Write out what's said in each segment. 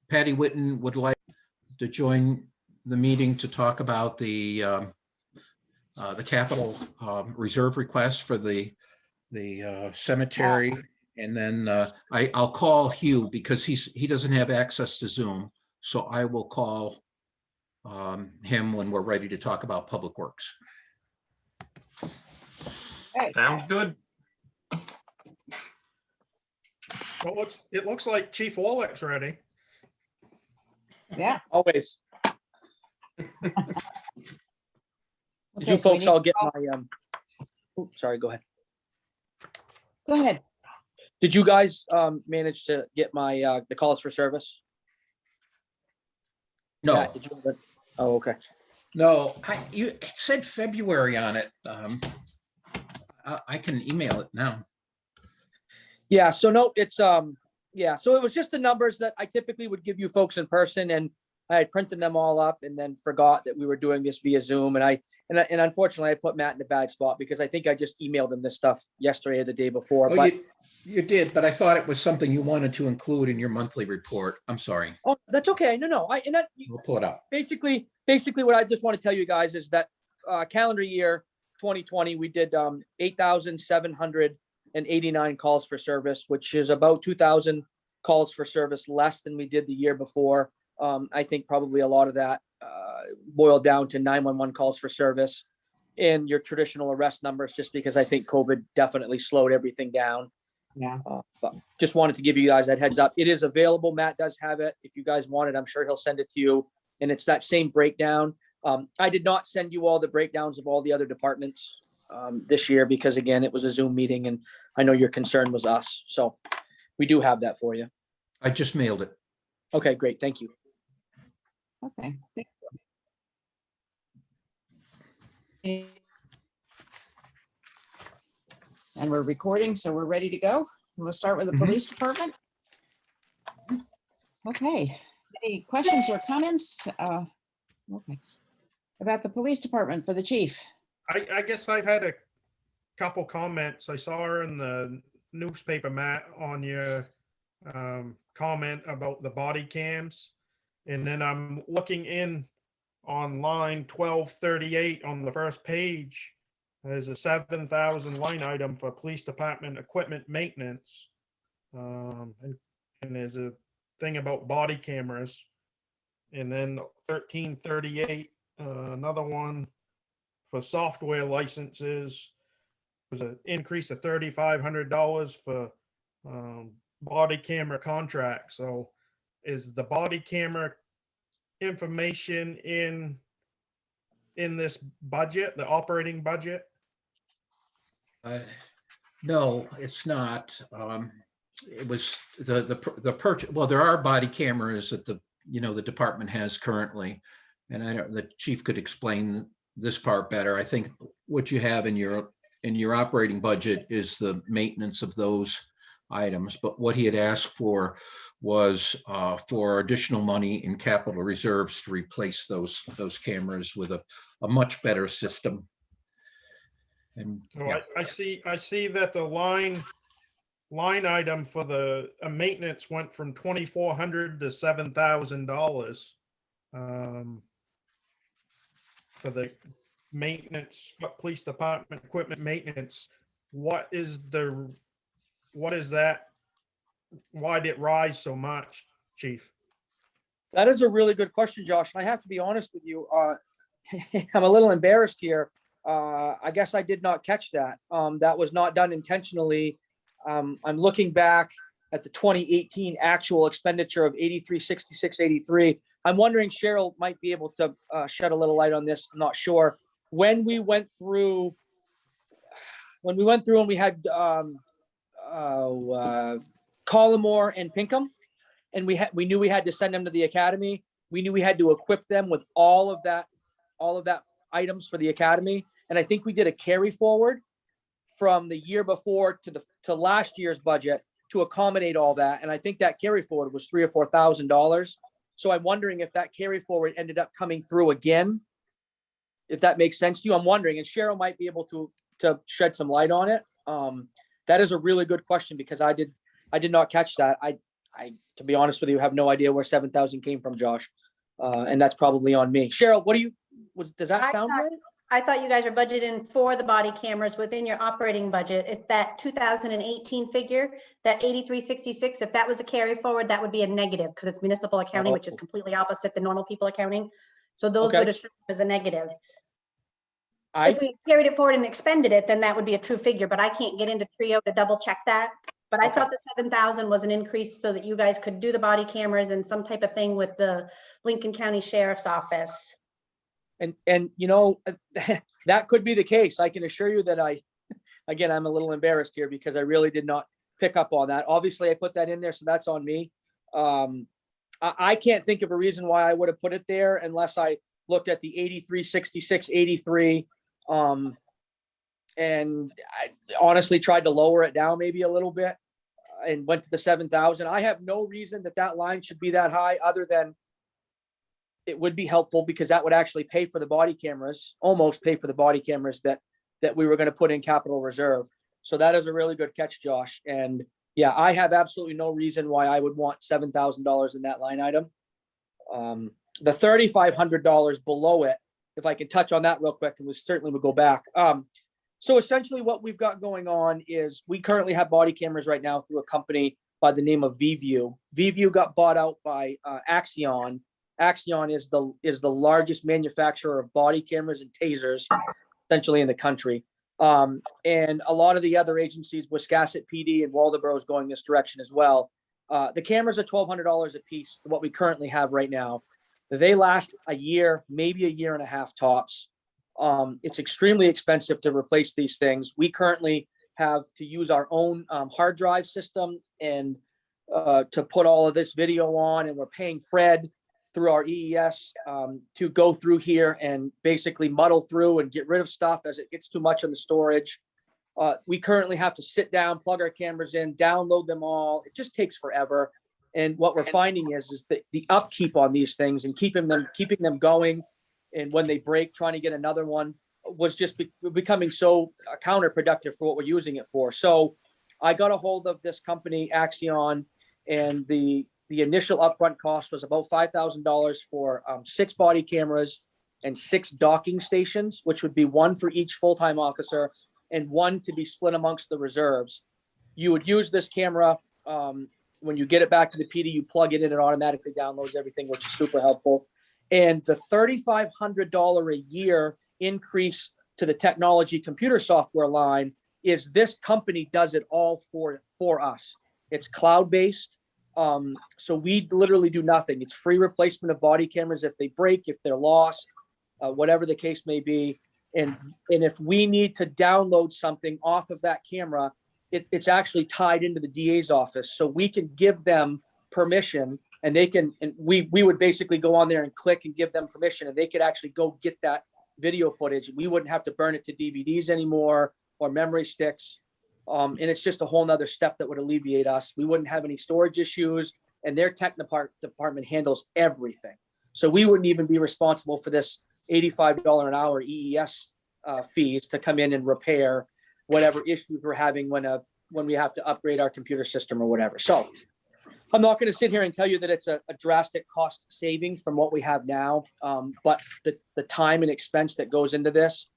Patty Whitten would like to join the meeting to talk about the capital reserve request for the cemetery. And then I'll call Hugh because he doesn't have access to Zoom. So I will call him when we're ready to talk about Public Works. Sounds good. Well, it looks like Chief Wallach's ready. Yeah. Always. Did Okay, you so we folks need- all get my, sorry, go ahead. Go ahead. Did you guys manage to get my, the calls for service? No, Matt, did you have it? Oh, okay. no, it said February on it. I can email it now. Yeah, so no, it's, yeah, so it was just the numbers that I typically would give you folks in person, and I had printed them all up and then forgot that we were doing this via Zoom. And unfortunately I put Matt in a bad spot because I think I just emailed him this stuff yesterday or the day before. Oh, But you did, but I thought it was something you wanted to include in your monthly report. I'm sorry. oh, that's okay. No. We'll pull it up. Basically what I just want to tell you guys is that calendar year 2020, we did 8,789 calls for service, which is about 2,000 calls for service less than we did the year before. I think probably a lot of that boiled down to 911 calls for service and your traditional arrest numbers, just because I think COVID definitely slowed everything down. Yeah. But just wanted to give you guys that heads up. It is available. Matt does have it. If you guys want it, I'm sure he'll send it to you. And it's that same breakdown. I did not send you all the breakdowns of all the other departments this year because, again, it was a Zoom meeting and I know your concern was us. So we do have that for you. I just mailed it. Okay, great. Thank you. Okay. And we're recording, so we're ready to go. We'll start with the police department. Okay, any questions or comments? Okay. About the police department for the chief? I guess I've had a couple comments. I saw in the newspaper, Matt, on your comment about the body cams. And then I'm looking in on line 1238 on the first page. There's a 7,000 line item for police department equipment maintenance. And there's a thing about body cameras. And then 1338, another one for software licenses. Was an increase of $3,500 for body camera contracts. So is the body camera information in this budget, the operating budget? No, it's not. It was the purchase. Well, there are body cameras that the department has currently, and I know the chief could explain this part better. I think what you have in your operating budget is the maintenance of those items, but what he had asked for was for additional money in capital reserves to replace those cameras with a much better system. And So yeah. I see that the line item for the maintenance went from $2,400 to $7,000 for the maintenance, police department equipment maintenance. What is that? Why did it rise so much, Chief? That is a really good question, Josh. And I have to be honest with you. I'm a little embarrassed here. I guess I did not catch that. That was not done intentionally. I'm looking back at the 2018 actual expenditure of 8366.83. I'm wondering Cheryl might be able to shed a little light on this. I'm not sure. When we went through and we had Collimore and Pinkham, and we knew we had to send them to the academy. We knew we had to equip them with all of that items for the academy. And I think we did a carry forward from the year before to last year's budget to accommodate all that. And I think that carry forward was $3,000 or $4,000. So I'm wondering if that carry forward ended up coming through again, if that makes sense to you. I'm wondering, and Cheryl might be able to shed some light on it. That is a really good question because I did not catch that. to be honest with you, have no idea where 7,000 came from, Josh. And that's probably on me. Cheryl, does that sound right? I thought you guys were budgeting for the body cameras within your operating budget. If that 2018 figure, that 8366, if that was a carry forward, that would be a negative because it's municipal accounting, which is completely opposite the normal people accounting. So those Okay. would have shown as a negative. I If we carried it forward and expended it, then that would be a true figure, but I can't get into Trio to double check that. But I Okay. thought the 7,000 was an increase so that you guys could do the body cameras and some type of thing with the Lincoln County Sheriff's Office. And you know, that could be the case. I can assure you that again, I'm a little embarrassed here because I really did not pick up on that. Obviously, I put that in there, so that's on me. I can't think of a reason why I would have put it there unless I looked at the 83, 66, 83. And I honestly tried to lower it down maybe a little bit and went to the 7,000. I have no reason that line should be that high other than it would be helpful because that would actually pay for the body cameras, almost pay for the body cameras that we were going to put in capital reserve. So that is a really good catch, Josh. And yeah, I have absolutely no reason why I would want $7,000 in that line item. The $3,500 below it, if I can touch on that real quick, and we certainly would go back. So essentially what we've got going on is we currently have body cameras right now through a company by the name of VView. VView got bought out by Axion. Axion is the largest manufacturer of body cameras and tasers essentially in the country. And a lot of the other agencies, Wiscasset PD and Waldoboro is going this direction as well. The cameras are $1,200 a piece, what we currently have right now. They last a year, maybe a year and a half tops. It's extremely expensive to replace these things. We currently have to use our own hard drive system and to put all of this video on, and we're paying Fred through our EES to go through here and basically muddle through and get rid of stuff as it gets too much in the storage. We currently have to sit down, plug our cameras in, download them all. It just takes forever. And what we're finding is that the upkeep on these things and keeping them going, and when they break, trying to get another one was just becoming so counterproductive for what we're using it for. So I got a hold of this company, Axion, and the initial upfront cost was about $5,000 for 6 body cameras and 6 docking stations, which would be 1 for each full-time officer and 1 to be split amongst the reserves. You would use this camera when you get it back to the PD, you plug it in, it automatically downloads everything, which is super helpful. And the $3,500 a year increase to the technology computer software line is this company does it all for us. It's cloud-based. So we literally do nothing. It's free replacement of body cameras if they break, if they're lost, whatever the case may be. And if we need to download something off of that camera, it's actually tied into the DA's office. So we can give them permission, and they can, and we would basically go on there and click and give them permission, and they could actually go get that video footage. We wouldn't have to burn it to DVDs anymore or memory sticks. And it's just a whole nother step that would alleviate us. We wouldn't have any storage issues, and their tech department handles everything. So we wouldn't even be responsible for this $85 an hour EES fees to come in and repair whatever issues we're having when we have to upgrade our computer system or whatever. So I'm not going to sit here and tell you that it's a drastic cost savings from what we have now. But the time and expense that goes into this,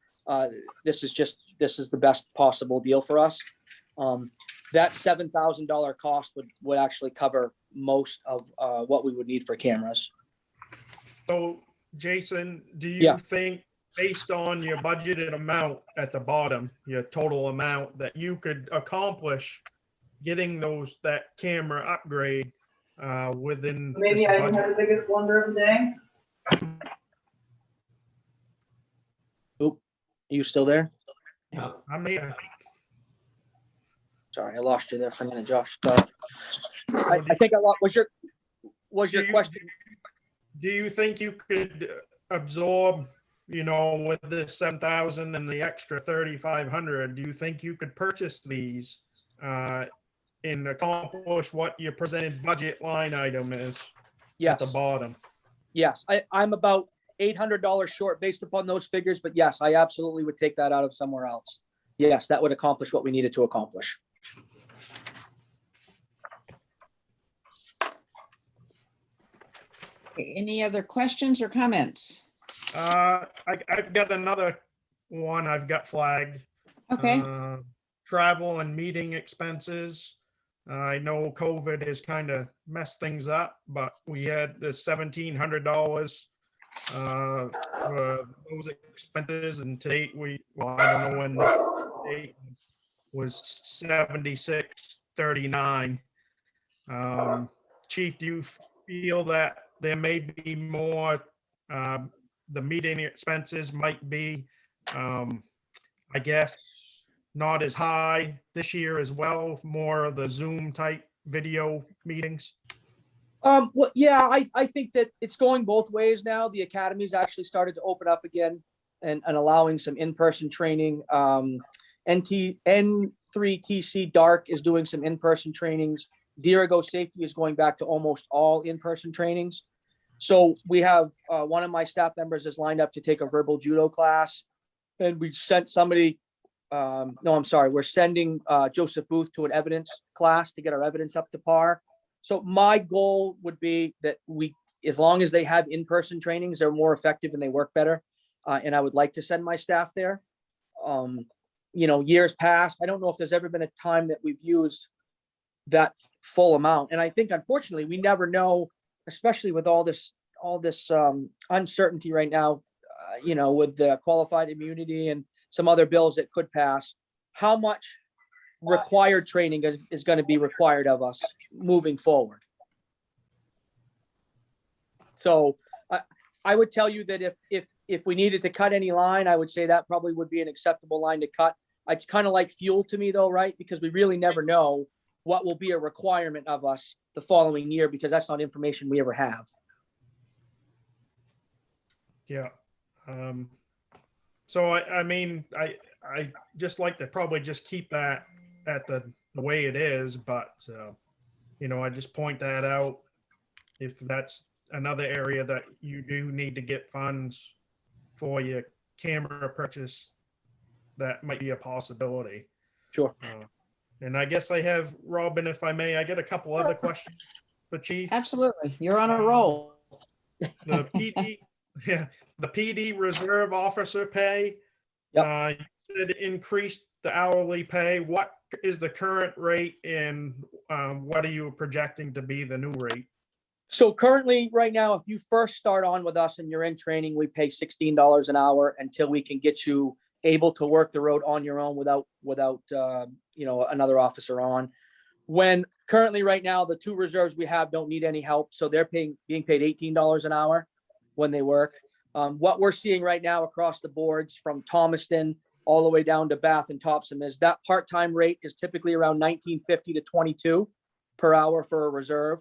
this is the best possible deal for us. That $7,000 cost would actually cover most of what we would need for cameras. So Jason, do you Yeah. think based on your budgeted amount at the bottom, your total amount, that you could accomplish getting that camera upgrade within Maybe this I didn't budget? have the biggest blunder of the day. Oop, are you still there? I mean, Sorry, I lost you there for a minute, Josh. But I think I lost. Was your question? do you think you could absorb, with this 7,000 and the extra 3,500, do you think you could purchase these and accomplish what your presented budget line item is Yes. at the bottom? Yes, I'm about $800 short based upon those figures, but yes, I absolutely would take that out of somewhere else. Yes, that would accomplish what we needed to accomplish. Any other questions or comments? I've got another one I've got flagged. Okay, Travel and meeting expenses. I know COVID has kind of messed things up, but we had the $1,700 for those expenses, and to date, I don't know when the date was 7639. Chief, do you feel that there may be more, the meeting expenses might be, I guess, not as high this year as well, more of the Zoom type video meetings? Well, yeah, I think that it's going both ways now. The academy's actually started to open up again and allowing some in-person training. N3TC Dark is doing some in-person trainings. Dirigo Safety is going back to almost all in-person trainings. So we have one of my staff members is lined up to take a verbal judo class, and we sent somebody. No, I'm sorry. We're sending Joseph Booth to an evidence class to get our evidence up to par. So my goal would be that as long as they have in-person trainings, they're more effective and they work better. And I would like to send my staff there. Years past, I don't know if there's ever been a time that we've used that full amount. And I think, unfortunately, we never know, especially with all this uncertainty right now, with the qualified immunity and some other bills that could pass, how much required training is going to be required of us moving forward. So I would tell you that if we needed to cut any line, I would say that probably would be an acceptable line to cut. It's kind of like fuel to me though, right? Because we really never know what will be a requirement of us the following year, because that's not information we ever have. Yeah. So I mean, I just like to probably just keep that at the way it is, but I just point that out if that's another area that you do need to get funds for your camera purchase, that might be a possibility. Sure. And I guess I have, Robin, if I may, I get a couple other questions for Chief. absolutely. You're on a roll. The PD, yeah, the PD reserve officer pay. Yep. You said increased the hourly pay. What is the current rate, and what are you projecting to be the new rate? So currently, right now, if you first start on with us and you're in training, we pay $16 an hour until we can get you able to work the road on your own without another officer on. When currently right now, the two reserves we have don't need any help, so they're being paid $18 an hour when they work. What we're seeing right now across the boards from Thomaston all the way down to Bath and Topsom is that part-time rate is typically around $19.50 to $22 per hour for a reserve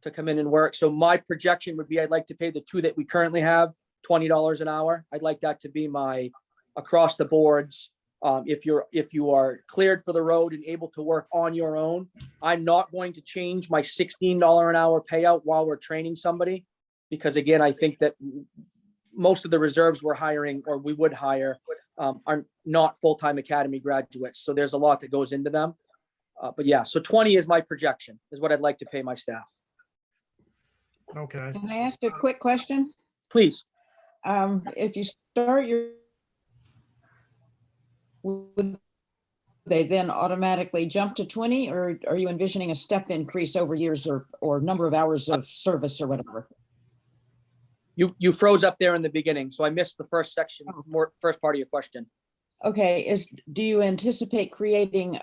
to come in and work. So my projection would be I'd like to pay the two that we currently have $20 an hour. I'd like that to be my across the boards. If you are cleared for the road and able to work on your own, I'm not going to change my $16 an hour payout while we're training somebody, because again, I think that most of the reserves we're hiring or we would hire are not full-time academy graduates. So there's a lot that goes into them. But yeah, so 20 is my projection, is what I'd like to pay my staff. Okay. Can I ask a quick question? Please. If you start would they then automatically jump to 20, or are you envisioning a step increase over years or number of hours of service or whatever? You froze up there in the beginning, so I missed the first section, first part of your question. Okay, do you anticipate creating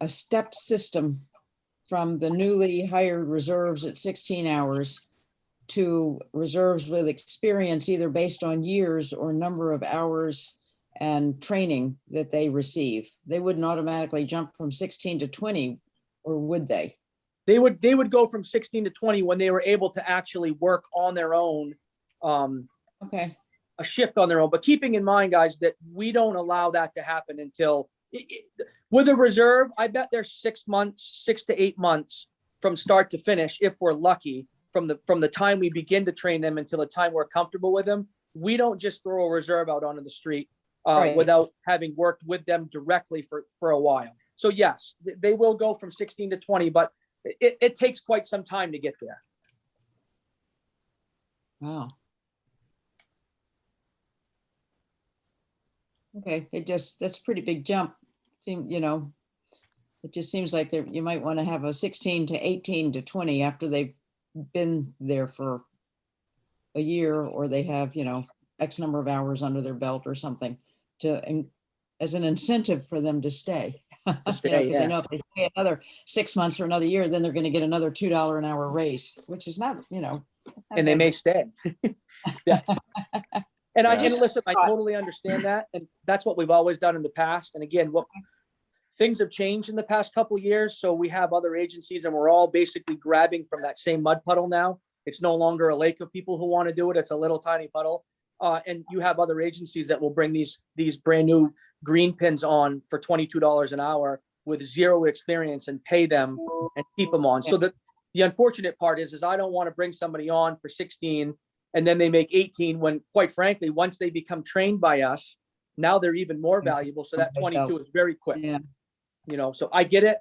a step system from the newly hired reserves at 16 hours to reserves with experience, either based on years or number of hours and training that they receive? They wouldn't automatically jump from 16 to 20, or would they? They would go from 16 to 20 when they were able to actually work on their own. Okay. A shift on their own, but keeping in mind, guys, that we don't allow that to happen until with a reserve. I bet there's 6 to 8 months from start to finish, if we're lucky, from the time we begin to train them until the time we're comfortable with them. We don't just throw a reserve out onto the street Right. without having worked with them directly for a while. So yes, they will go from 16 to 20, but it takes quite some time to get there. Wow. Okay, that's a pretty big jump. It just seems like you might want to have a 16 to 18 to 20 after they've been there for a year, or they have, X number of hours under their belt or something as an incentive for them to stay. Because I know if they stay another 6 months or another year, then they're going to get another $2 an hour raise, which is not, And they may stay. Yeah. And Yeah. listen, I totally understand that. And that's what we've always done in the past. And again, things have changed in the past couple of years. So we have other agencies and we're all basically grabbing from that same mud puddle now. It's no longer a lake of people who want to do it. It's a little tiny puddle. And you have other agencies that will bring these brand new green pins on for $22 an hour with zero experience and pay them and keep them on. So the unfortunate part is I don't want to bring somebody on for 16 and then they make 18 when, quite frankly, once they become trained by us, now they're even more valuable. So that 22 is very quick. Yeah. So I get it.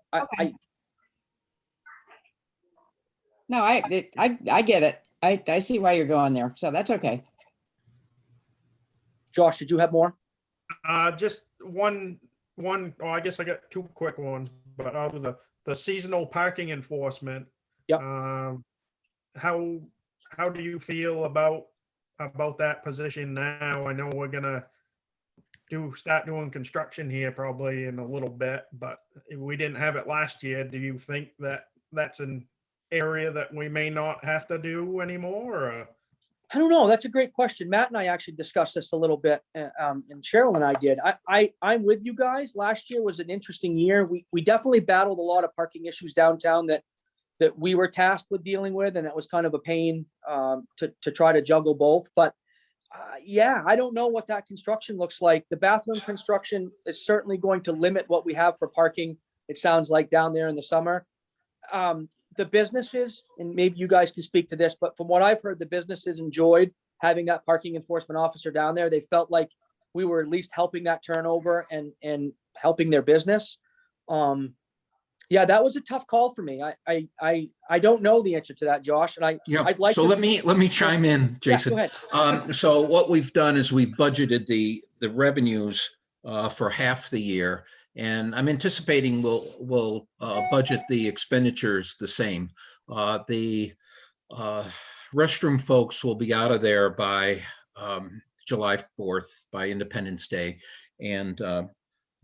No, I get it. I see why you're going there. So that's okay. Josh, did you have more? Just one, I guess I got two quick ones, but out of the seasonal parking enforcement. Yep. How do you feel about that position now? I know we're gonna start doing construction here probably in a little bit, but if we didn't have it last year, do you think that that's an area that we may not have to do anymore? Or? I don't know. That's a great question. Matt and I actually discussed this a little bit, and Cheryl and I did. I'm with you guys. Last year was an interesting year. We definitely battled a lot of parking issues downtown that we were tasked with dealing with, and that was kind of a pain to try to juggle both. But yeah, I don't know what that construction looks like. The bathroom construction is certainly going to limit what we have for parking. It sounds like down there in the summer. The businesses, and maybe you guys can speak to this, but from what I've heard, the businesses enjoyed having that parking enforcement officer down there. They felt like we were at least helping that turnover and helping their business. Yeah, that was a tough call for me. I don't know the answer to that, Josh, and I'd like so to. let me chime in, Jason. Yeah, go ahead. So what we've done is we budgeted the revenues for half the year. And I'm anticipating we'll budget the expenditures the same. The restroom folks will be out of there by July 4th, by Independence Day, and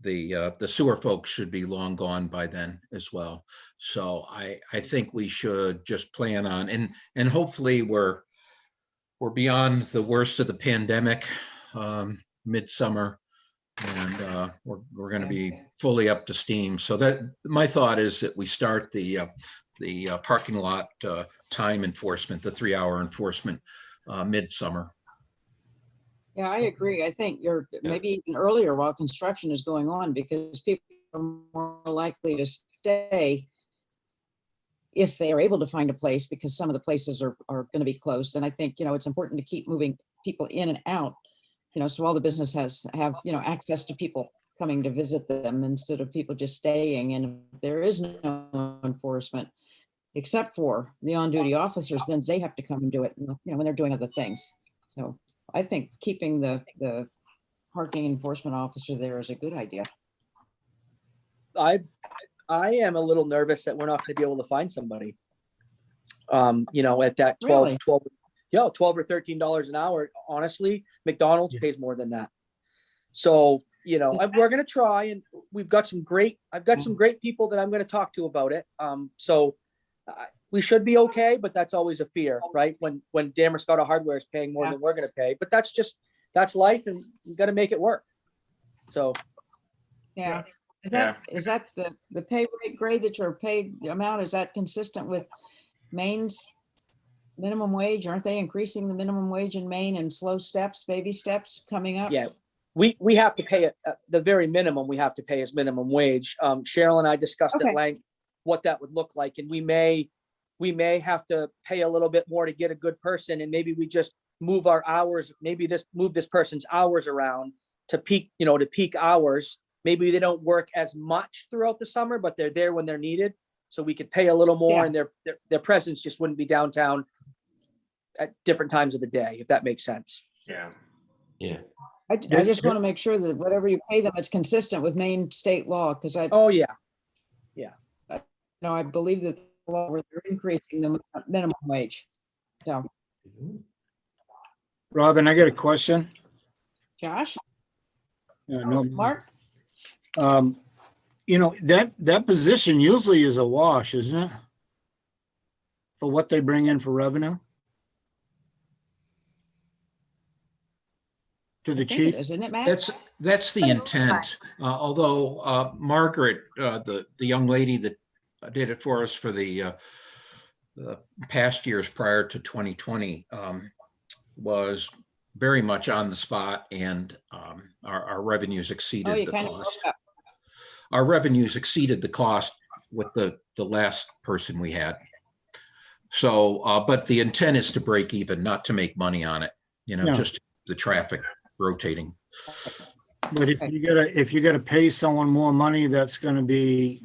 the sewer folks should be long gone by then as well. So I think we should just plan on, and hopefully we're beyond the worst of the pandemic midsummer. And we're going to be fully up to steam. So that my thought is that we start the parking lot time enforcement, the 3-hour enforcement midsummer. Yeah, I agree. I think you're maybe even earlier while construction is going on, because people are more likely to stay if they are able to find a place, because some of the places are going to be closed. And I think, it's important to keep moving people in and out. So all the business have access to people coming to visit them instead of people just staying. And if there is no enforcement, except for the on-duty officers, then they have to come and do it, when they're doing other things. So I think keeping the parking enforcement officer there is a good idea. I am a little nervous that we're not going to be able to find somebody. At that 12, Really? $12 or $13 an hour. Honestly, McDonald's pays more than that. So, we're going to try, and I've got some great people that I'm going to talk to about it. So we should be okay, but that's always a fear, right? When Damerscott Hardware is paying more than we're going to pay, but that's life, and you got to make it work. So. Yeah. Is that the pay rate grade that you're paid, the amount, is that consistent with Maine's minimum wage? Aren't they increasing the minimum wage in Maine in slow steps, baby steps coming up? Yeah, we have to pay it. The very minimum we have to pay is minimum wage. Cheryl and I discussed at length what that would look like, and we may have to pay a little bit more to get a good person, and maybe we just move our hours. Maybe move this person's hours around to peak hours. Maybe they don't work as much throughout the summer, but they're there when they're needed. So we could pay a little more, and their presence just wouldn't be downtown at different times of the day, if that makes sense. Yeah. I just want to make sure that whatever you pay them, it's consistent with Maine state law, because Oh, yeah. I believe that the law, where they're increasing the minimum wage. So, Robin, I got a question. Josh, No, Mark, that position usually is a wash, isn't it? For what they bring in for revenue? To the I think it chief? is, isn't it, Matt? That's the intent. Although Margaret, the young lady that did it for us for the past years prior to 2020, was very much on the spot, and our revenues Oh, exceeded you the kind of cost. broke up. Our revenues exceeded the cost with the last person we had. So, but the intent is to break even, not to make money on it, Yeah. just the traffic rotating. But if you gotta pay someone more money, that's gonna be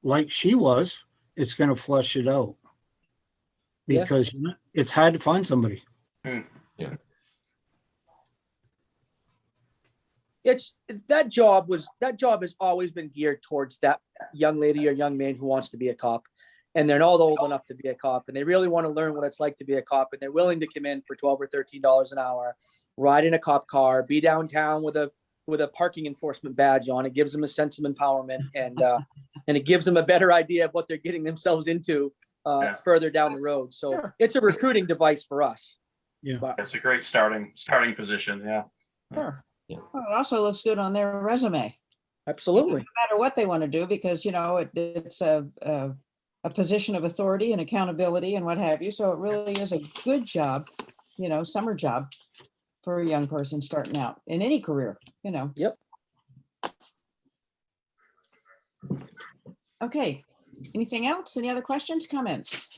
like she was, it's gonna flush it out. Yeah. Because it's hard to find somebody. It's that job has always been geared towards that young lady or young man who wants to be a cop, and they're not old enough to be a cop, and they really want to learn what it's like to be a cop, and they're willing to come in for $12 or $13 an hour, ride in a cop car, be downtown with a parking enforcement badge on. It gives them a sense of empowerment, and it gives them a better idea of what they're getting themselves into further down the road. So Sure. it's a recruiting device for us. Yeah. But It's a great starting position. Yeah. Sure. Well, it also looks good on their resume, absolutely. no matter what they want to do, because, it's a position of authority and accountability and what have you. So it really is a good job, summer job for a young person starting out in any career, Yep. Okay. Anything else? Any other questions, comments?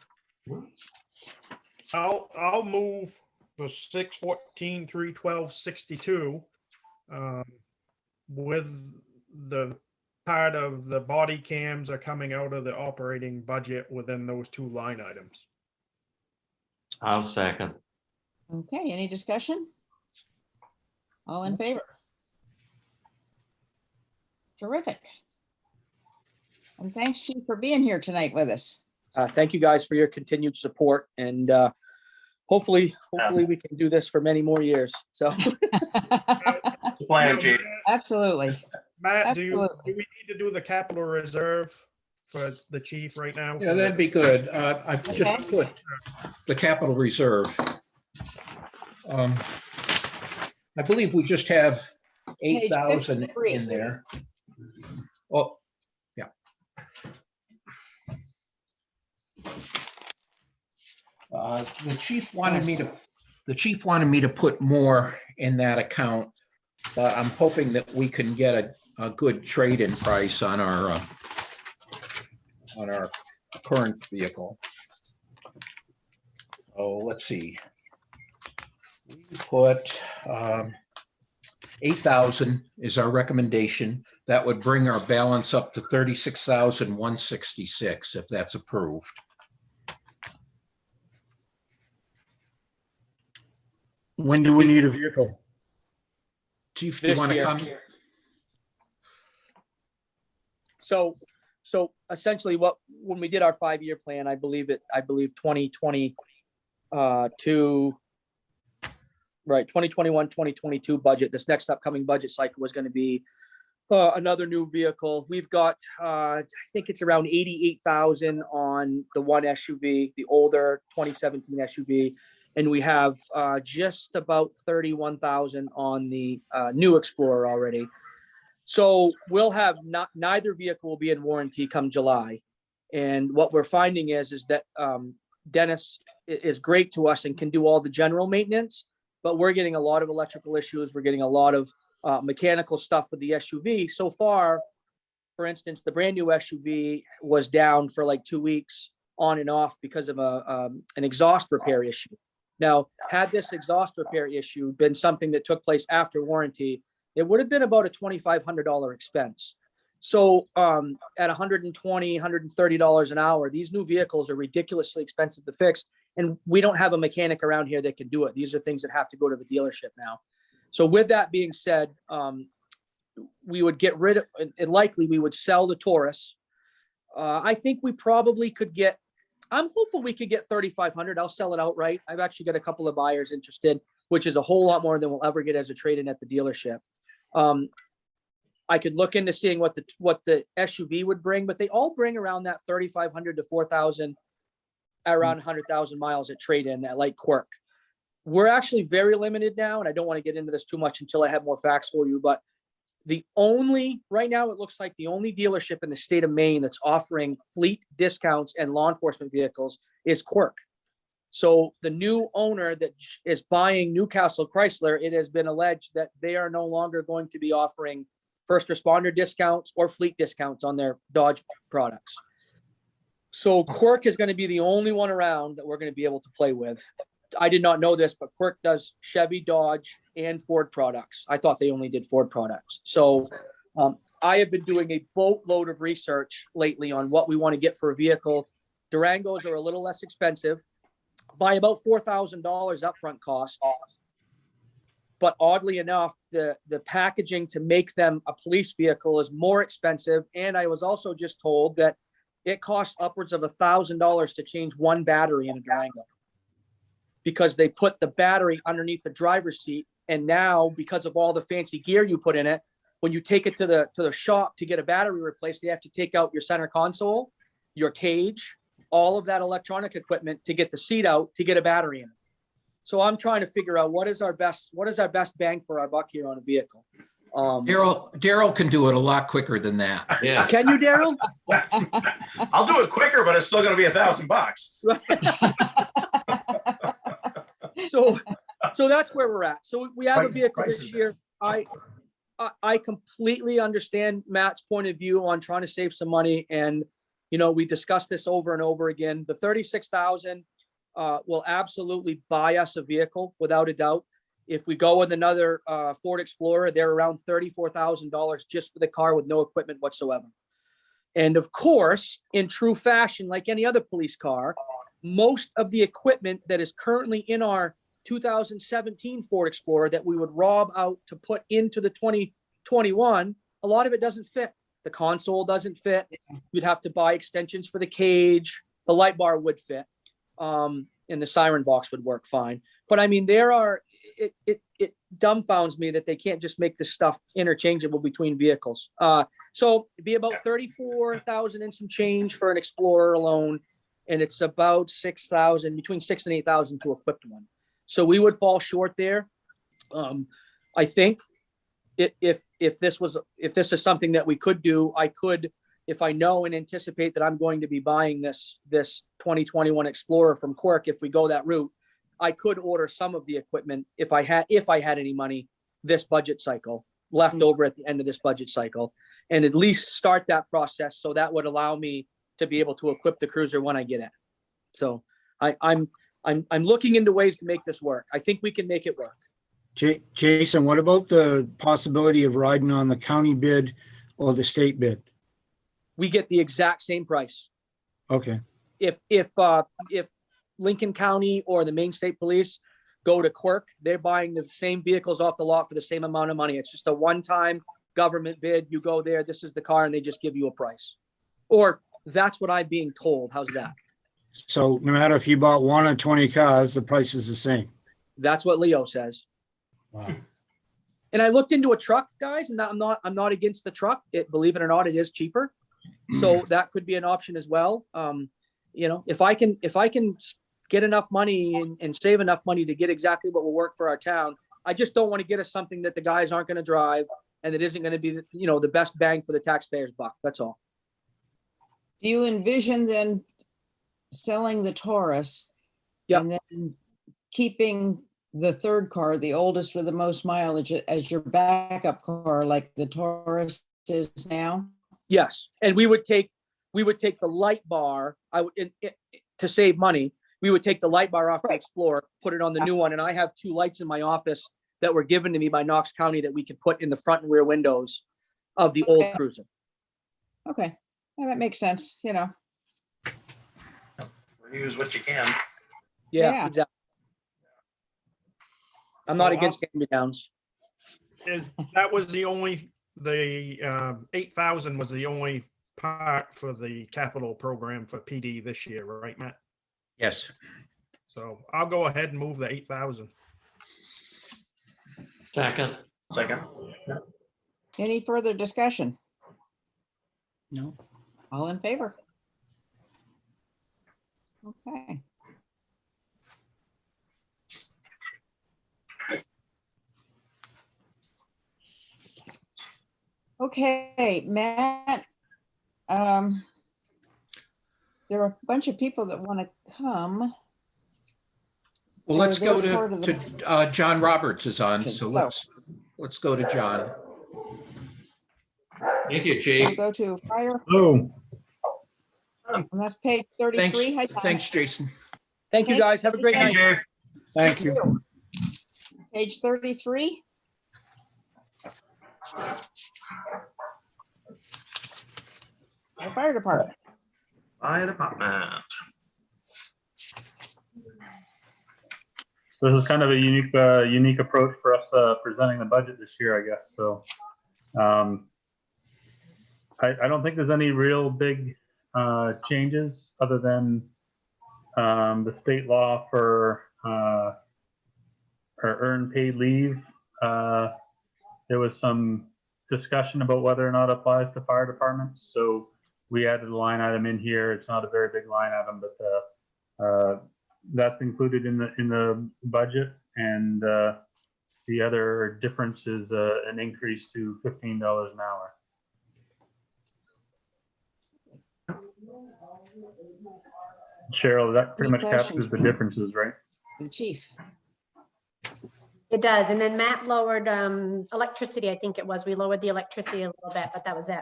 I'll move the 614, 312, with the part of the body cams are coming out of the operating budget within those two line items. I'll second. Okay, any discussion? All in favor? Terrific. And thanks, Chief, for being here tonight with us. Thank you guys for your continued support, and hopefully we can do this for many more years. So Plan, Chief. Absolutely. Matt, do Absolutely. we need to do the capital reserve for the chief right now? Yeah, that'd be good. I've just put the capital reserve. I believe we just have 8,000 53. in there. Oh, yeah. The chief wanted me to put more in that account, but I'm hoping that we can get a good trade-in price on our current vehicle. Oh, let's see. We put 8,000 is our recommendation. That would bring our balance up to 36,166 if that's approved. When do we need a vehicle? Chief, do you This want to year. come? So essentially when we did our 5-year plan, I believe 2022, right, 2021, 2022 budget, this next upcoming budget cycle was going to be another new vehicle. We've got, I think it's around 88,000 on the one SUV, the older 2017 SUV. And we have just about 31,000 on the new Explorer already. So we'll have neither vehicle will be in warranty come July. And what we're finding is that Dennis is great to us and can do all the general maintenance, but we're getting a lot of electrical issues. We're getting a lot of mechanical stuff with the SUV. So far, for instance, the brand new SUV was down for like 2 weeks on and off because of an exhaust repair issue. Now, had this exhaust repair issue been something that took place after warranty, it would have been about a $2,500 expense. So at $120, $130 an hour, these new vehicles are ridiculously expensive to fix. And we don't have a mechanic around here that can do it. These are things that have to go to the dealership now. So with that being said, we would get rid of, and likely we would sell the Taurus. I think we probably could get, I'm hopeful we could get 3,500. I'll sell it outright. I've actually got a couple of buyers interested, which is a whole lot more than we'll ever get as a trade-in at the dealership. I could look into seeing what the SUV would bring, but they all bring around that 3,500 to 4,000, around 100,000 miles at trade-in at like Quirk. We're actually very limited now, and I don't want to get into this too much until I have more facts for you, but right now it looks like the only dealership in the state of Maine that's offering fleet discounts and law enforcement vehicles is Quirk. So the new owner that is buying Newcastle Chrysler, it has been alleged that they are no longer going to be offering first responder discounts or fleet discounts on their Dodge products. So Quirk is going to be the only one around that we're going to be able to play with. I did not know this, but Quirk does Chevy, Dodge, and Ford products. I thought they only did Ford products. So I have been doing a boatload of research lately on what we want to get for a vehicle. Durangos are a little less expensive by about $4,000 upfront cost. But oddly enough, the packaging to make them a police vehicle is more expensive. And I was also just told that it costs upwards of $1,000 to change one battery in a Durango, because they put the battery underneath the driver's seat. And now, because of all the fancy gear you put in it, when you take it to the shop to get a battery replaced, they have to take out your center console, your cage, all of that electronic equipment to get the seat out to get a battery in it. So I'm trying to figure out what is our best bang for our buck here on a vehicle. Daryl can do it a lot quicker than that. Yeah. Can you, Daryl? I'll do it quicker, but it's still gonna be $1,000. So that's where we're at. So we have a Right, vehicle price this is year. I completely understand Matt's point of view on trying to save some money. And, we discussed this over and over again. The 36,000 will absolutely buy us a vehicle without a doubt. If we go with another Ford Explorer, they're around $34,000 just for the car with no equipment whatsoever. And of course, in true fashion, like any other police car, most of the equipment that is currently in our 2017 Ford Explorer that we would rob out to put into the 2021, a lot of it doesn't fit. The console doesn't fit. You'd have to buy extensions for the cage. The light bar would fit. And the siren box would work fine. But I mean, it dumbfounds me that they can't just make this stuff interchangeable between vehicles. So it'd be about 34,000 and some change for an Explorer alone. And it's about 6,000, between 6,000 and 8,000 to equip one. So we would fall short there. I think if this is something that we could do, I could, if I know and anticipate that I'm going to be buying this 2021 Explorer from Quirk, if we go that route, I could order some of the equipment if I had any money this budget cycle left over at the end of this budget cycle, and at least start that process. So that would allow me to be able to equip the cruiser when I get it. So I'm looking into ways to make this work. I think we can make it work. Jason, what about the possibility of riding on the county bid or the state bid? We get the exact same price. Okay. If Lincoln County or the Maine State Police go to Quirk, they're buying the same vehicles off the lot for the same amount of money. It's just a one-time government bid. You go there, this is the car, and they just give you a price. Or that's what I'm being told. How's that? So no matter if you bought one or 20 cars, the price is the same. That's what Leo says. Wow. And I looked into a truck, guys, and I'm not against the truck. Believe it or not, it is cheaper. So that could be an option as well. If I can get enough money and save enough money to get exactly what will work for our town, I just don't want to get us something that the guys aren't going to drive and that isn't going to be, the best bang for the taxpayer's buck. That's all. Do you envision then selling the Taurus? Yep. And then keeping the third car, the oldest with the most mileage, as your backup car, like the Taurus is now? Yes. And we would take the light bar. To save money, we would take the light bar off the Explorer, put it on the new one. And I have 2 lights in my office that were given to me by Knox County that we could put in the front and rear windows of the old cruiser. Okay. Well, that makes sense, Use what you can. Yeah, Yeah. exactly. I'm not So against hand-me-downs. That was the only, the 8,000 was the only part for the capital program for PD this year, right, Matt? Yes. So I'll go ahead and move the 8,000. Second. Second. Any further discussion? No. All in favor? Okay. Okay, Matt. There are a bunch of people that want to come. Well, let's They're go part of the- to John Roberts is on, so So- let's go to John. Thank you, We'll Chief. go to fire, Oh, and that's page Thanks, 33. Hi, Tom. thanks, Jason. Thank you, Okay. guys. Have a great Hey, night. Dave. Thank you. Page 33. The fire department. Fire department. this is kind of a unique approach for us presenting the budget this year, I guess. So I don't think there's any real big changes other than the state law for earned paid leave. There was some discussion about whether or not it applies to fire departments. So we added a line item in here. It's not a very big line item, but that's included in the budget. And the other difference is an increase to $15 an hour. Cheryl, that pretty Any much questions? captures the differences, right? The chief. It does. And then Matt lowered electricity, I think it was. We lowered the electricity a little bit, but that was it.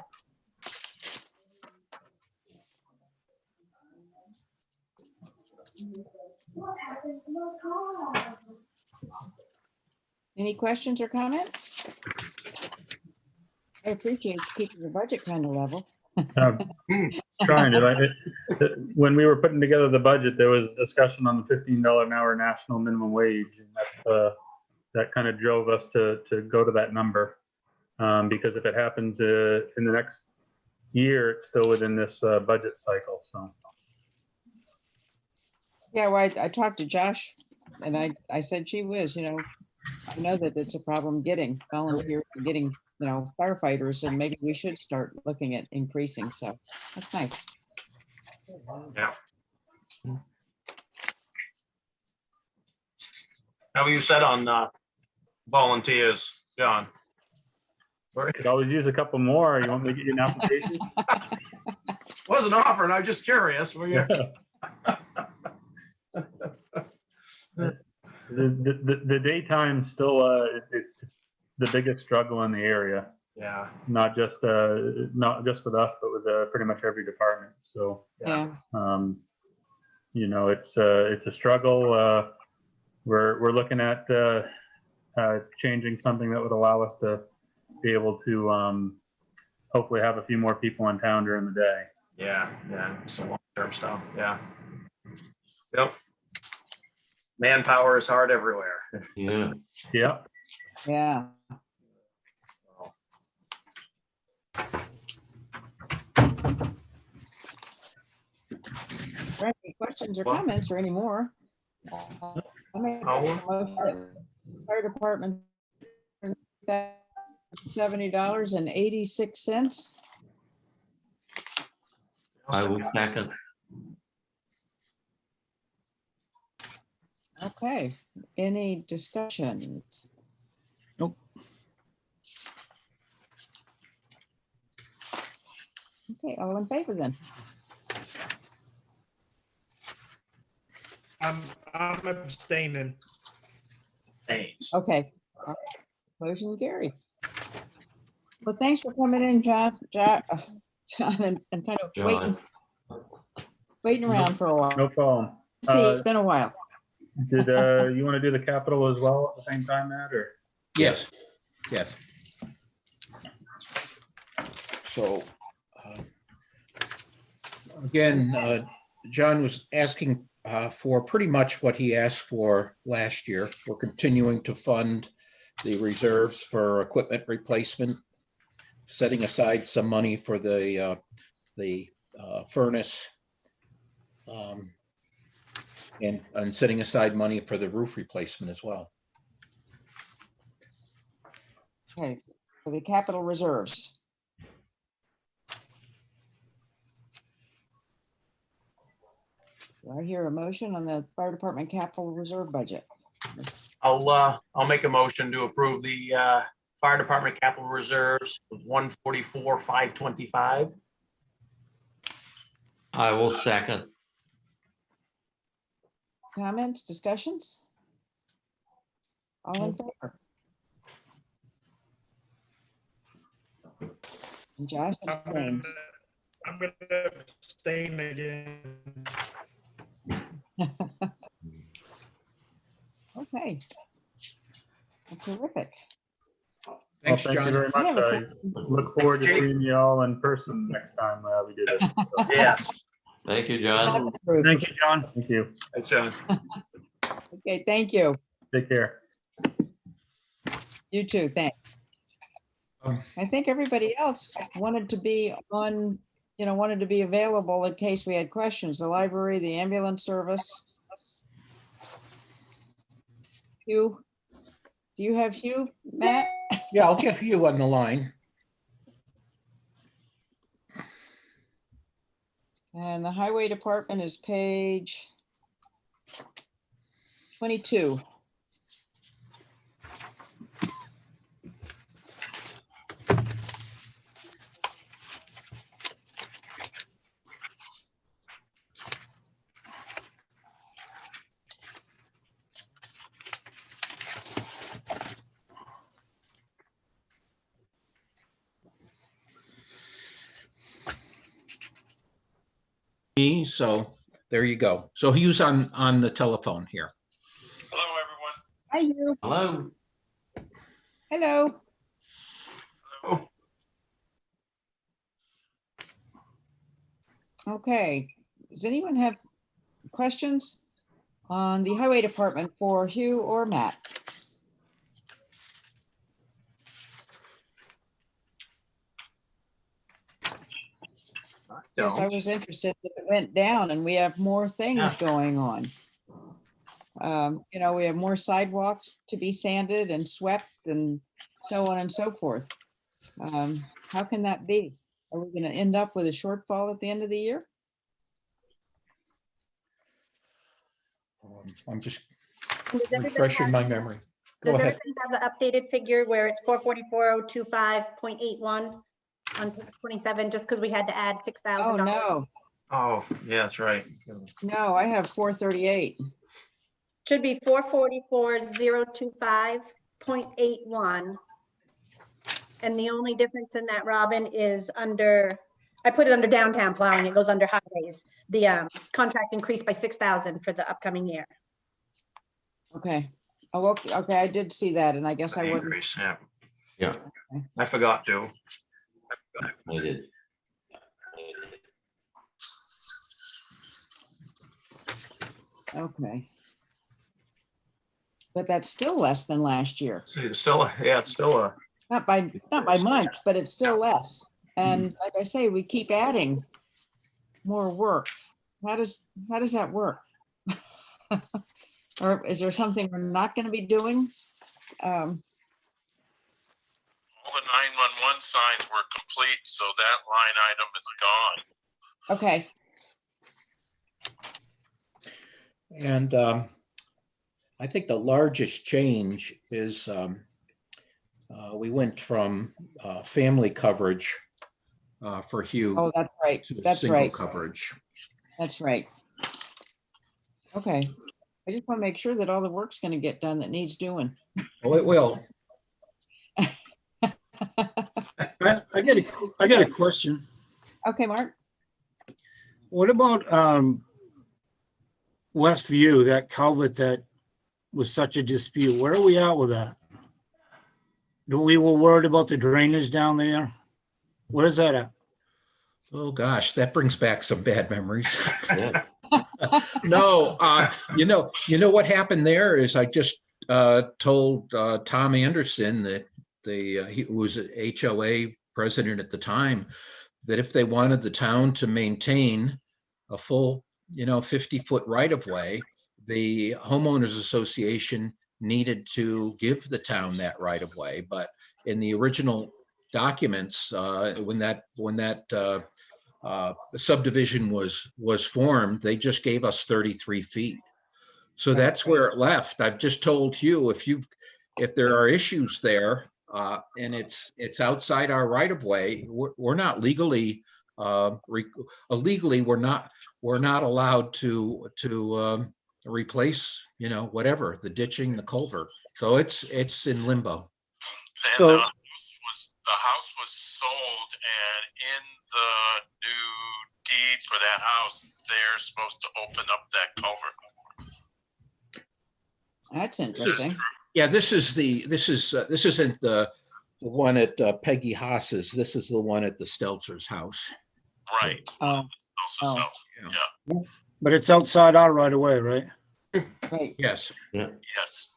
Any questions or comments? I appreciate keeping the budget kind of level. Trying to. When we were putting together the budget, there was discussion on the $15 an hour national minimum wage, and that kind of drove us to go to that number. Because if it happens in the next year, it's still within this budget cycle. So. Yeah, well, I talked to Josh and I said, gee whiz, I know that it's a problem getting volunteers, getting, firefighters, and maybe we should start looking at increasing. So that's nice. Yeah. How are you set on volunteers, John? Could always use a couple more. You want me to get you an application? Wasn't offering, I'm just curious. Were you? The daytime still it's the biggest struggle in the area. Yeah. Not just with us, but with pretty much every department. So Yeah. it's a struggle. We're looking at changing something that would allow us to be able to hopefully have a few more people in town during the day. Yeah. Some long-term stuff. Yeah. Yep. Manpower is hard everywhere. Yeah. Yeah. Yeah. Any questions or comments or any more? I make a motion that Fire department $70.86. I will second. Okay, any discussions? Nope. Okay, all in favor then? I'm abstaining. Thanks. Okay. Motion carries. Well, thanks for coming in, John, and kind of John. waiting around for a while. No problem. See, it's been a while. Did you want to do the capital as well at the same time, Matt, or? Yes. So, again, John was asking for pretty much what he asked for last year. We're continuing to fund the reserves for equipment replacement, setting aside some money for the furnace, and setting aside money for the roof replacement as well. Okay, for the capital reserves. Do I hear a motion on the fire department capital reserve budget? I'll make a motion to approve the fire department capital reserves of 144,525. I will second. Comments, discussions? All in favor? And Josh abstains. I'm gonna abstain again. Okay. Terrific. Well, Thanks, thank you John. very I have much. a I question. look forward to seeing you all in person next time we do this. So, Yes. Thank you, John. That's approved. Thank you, John. thank you. Thanks, John. Okay, thank you. Take care. You too, thanks. I think everybody else wanted to be on, wanted to be available in case we had questions. The library, the ambulance service. Hugh, do you have Hugh, Matt? Yeah, I'll get you on the line. And the highway department is page 22. So there you go. So Hugh's on the telephone here. Hello, everyone. Hi, Hugh. Hello. Hello. Okay, does anyone have questions on the highway department for Hugh or Matt? Yes, I was interested that it went down and we have more things going on. We have more sidewalks to be sanded and swept and so on and so forth. How can that be? Are we going to end up with a shortfall at the end of the year? I'm just Does everybody refreshing have- my memory. Go Does ahead. everybody have the updated figure where it's 444,025.81 on page 27, just because we had to add Oh, $6,000? no, Oh, yeah, that's right. no, I have 438. Should be 444,025.81. And the only difference in that, Robin, is I put it under downtown plowing. It goes under highways. The contract increased by 6,000 for the upcoming year. Okay. Oh, okay, I did see that and I guess I wasn't. Increase, yeah. Yeah. I forgot to. I did. Okay. But that's still less than last year. See, it's still, it's still a, Not by much, but it's still less. And like I say, we keep adding more work. How does that work? Or is there something we're not going to be doing? All the 911 signs were complete, so that line item is gone. Okay, And I think the largest change is we went from family coverage for Hugh oh, that's right, to that's single right, coverage. that's right. Okay, I just want to make sure that all the work's going to get done that needs doing. Oh, it will. I got a question. Okay, Mark? What about Westview, that culvert that was such a dispute? Where are we at with that? We were worried about the drainage down there. Where's that at? Oh, gosh, that brings back some bad memories. Yeah. No, you know what happened there is I just told Tom Anderson that he was an HOA president at the time, that if they wanted the town to maintain a full, 50-foot right of way, the homeowners association needed to give the town that right of way. But in the original documents, when that subdivision was formed, they just gave us 33 feet. So that's where it left. I've just told Hugh, if there are issues there, and it's outside our right of way, we're not legally, illegally, we're not allowed to replace, whatever, the ditching, the culvert. So it's in limbo. And So- the house was sold, and in the new deed for that house, they're supposed to open up that culvert. That's Is interesting. this true? Yeah, this isn't the one at Peggy Haas's. This is the one at the Stelzer's house. Right. Oh, Also oh. sells. Yeah. But it's outside our right of way, right? right. Yes. Yes.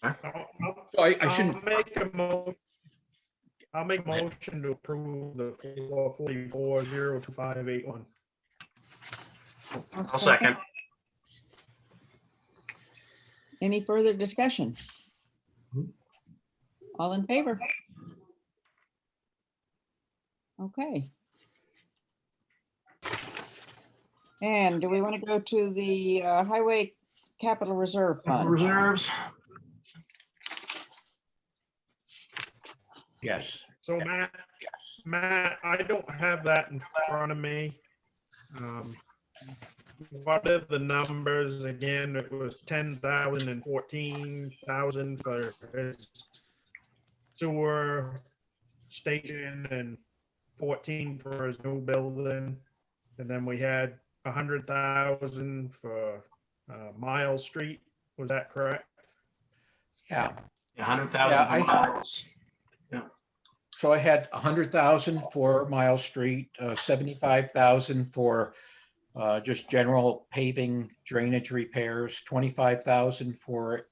So I shouldn't. I'll make a motion to approve the 444-02581. I'll second. Any further discussion? All in favor? Okay. And do we want to go to the Highway Capital Reserve Fund? Reserves. Yes. So Matt, I don't have that in front of me. What are the numbers again? It was 10,000 and 14,000 for his sewer station and 14 for his new building. And then we had 100,000 for Miles Street. Was that correct? Yeah. 100,000 Yeah, I- miles. So I had 100,000 for Mile Street, 75,000 for just general paving, drainage repairs, 25,000 for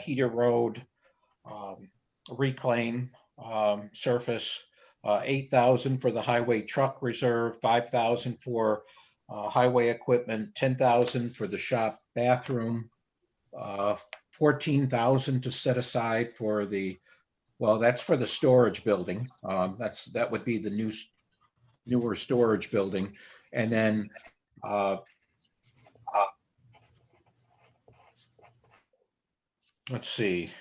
Heater Road reclaim surface, 8,000 for the highway truck reserve, 5,000 for highway equipment, 10,000 for the shop bathroom, 14,000 to set aside for that's for the storage building. That would be the newer storage building. And then let's see.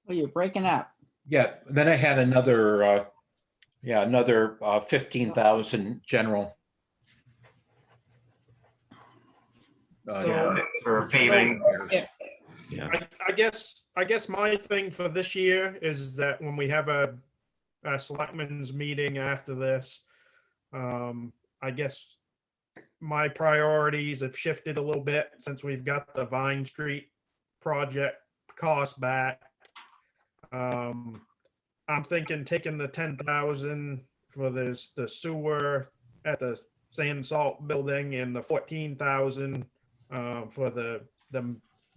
Oh, you're breaking up. Yeah, then I had another 15,000 general. Yeah, for paving. Yeah. I guess my thing for this year is that when we have a selectmen's meeting after this, I guess my priorities have shifted a little bit since we've got the Vine Street project cost back. I'm thinking taking the 10,000 for the sewer at the sand salt building and the 14,000 for the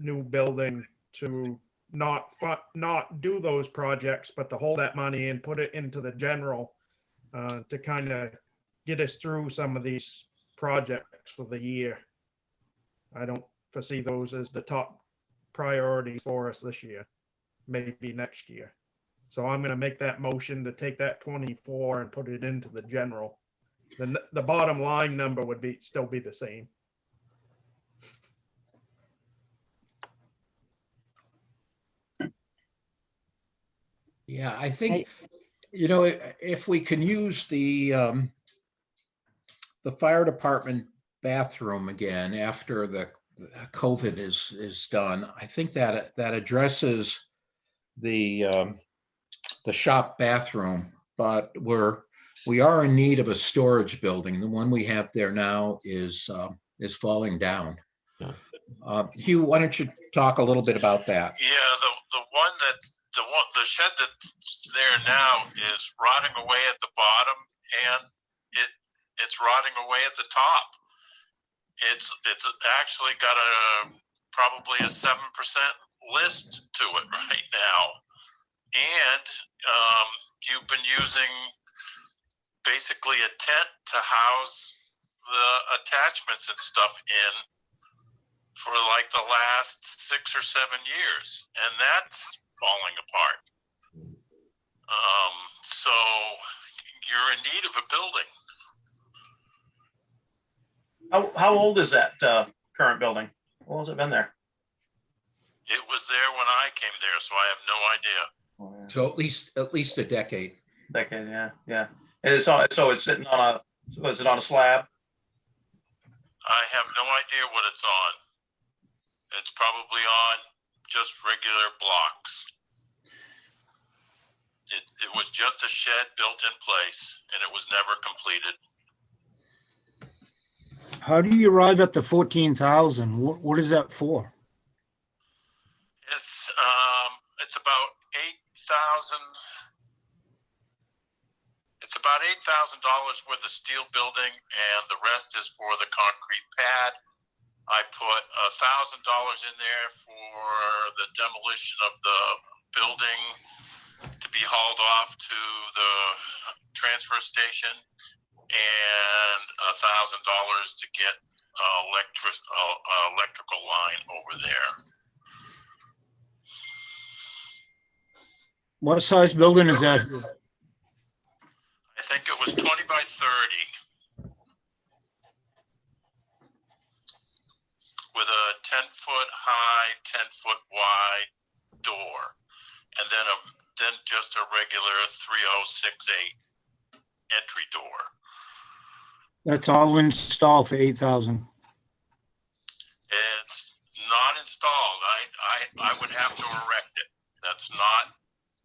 new building to not do those projects, but to hold that money and put it into the general to kind of get us through some of these projects for the year. I don't foresee those as the top priorities for us this year, maybe next year. So I'm going to make that motion to take that 24 and put it into the general. The bottom line number would still be the same. Yeah, I think, if we can use the fire department bathroom again after the COVID is done, I think that addresses the shop bathroom, but we are in need of a storage building. The one we have there now is falling down. Yeah. Hugh, why don't you talk a little bit about that? Yeah, the shed that's there now is rotting away at the bottom, and it's rotting away at the top. It's actually got probably a 7% list to it right now, and you've been using basically a tent to house the attachments and stuff in for like the last 6 or 7 years, and that's falling apart. So you're in need of a building. How old is that current building? How long has it been there? It was there when I came there, so I have no idea. So at least a decade. Decade, yeah. And so it's sitting on a, so is it on a slab? I have no idea what it's on. It's probably on just regular blocks. It was just a shed built in place, and it was never completed. How do you arrive at the 14,000? What is that for? It's about 8,000. It's about $8,000 worth of steel building, and the rest is for the concrete pad. I put $1,000 in there for the demolition of the building to be hauled off to the transfer station, and $1,000 to get electrical line over there. What size building is that? I think it was 20 by 30 with a 10-foot high, 10-foot wide door, and then just a regular 3068 entry door. That's all installed for 8,000. It's not installed. I would have to erect it. That's not,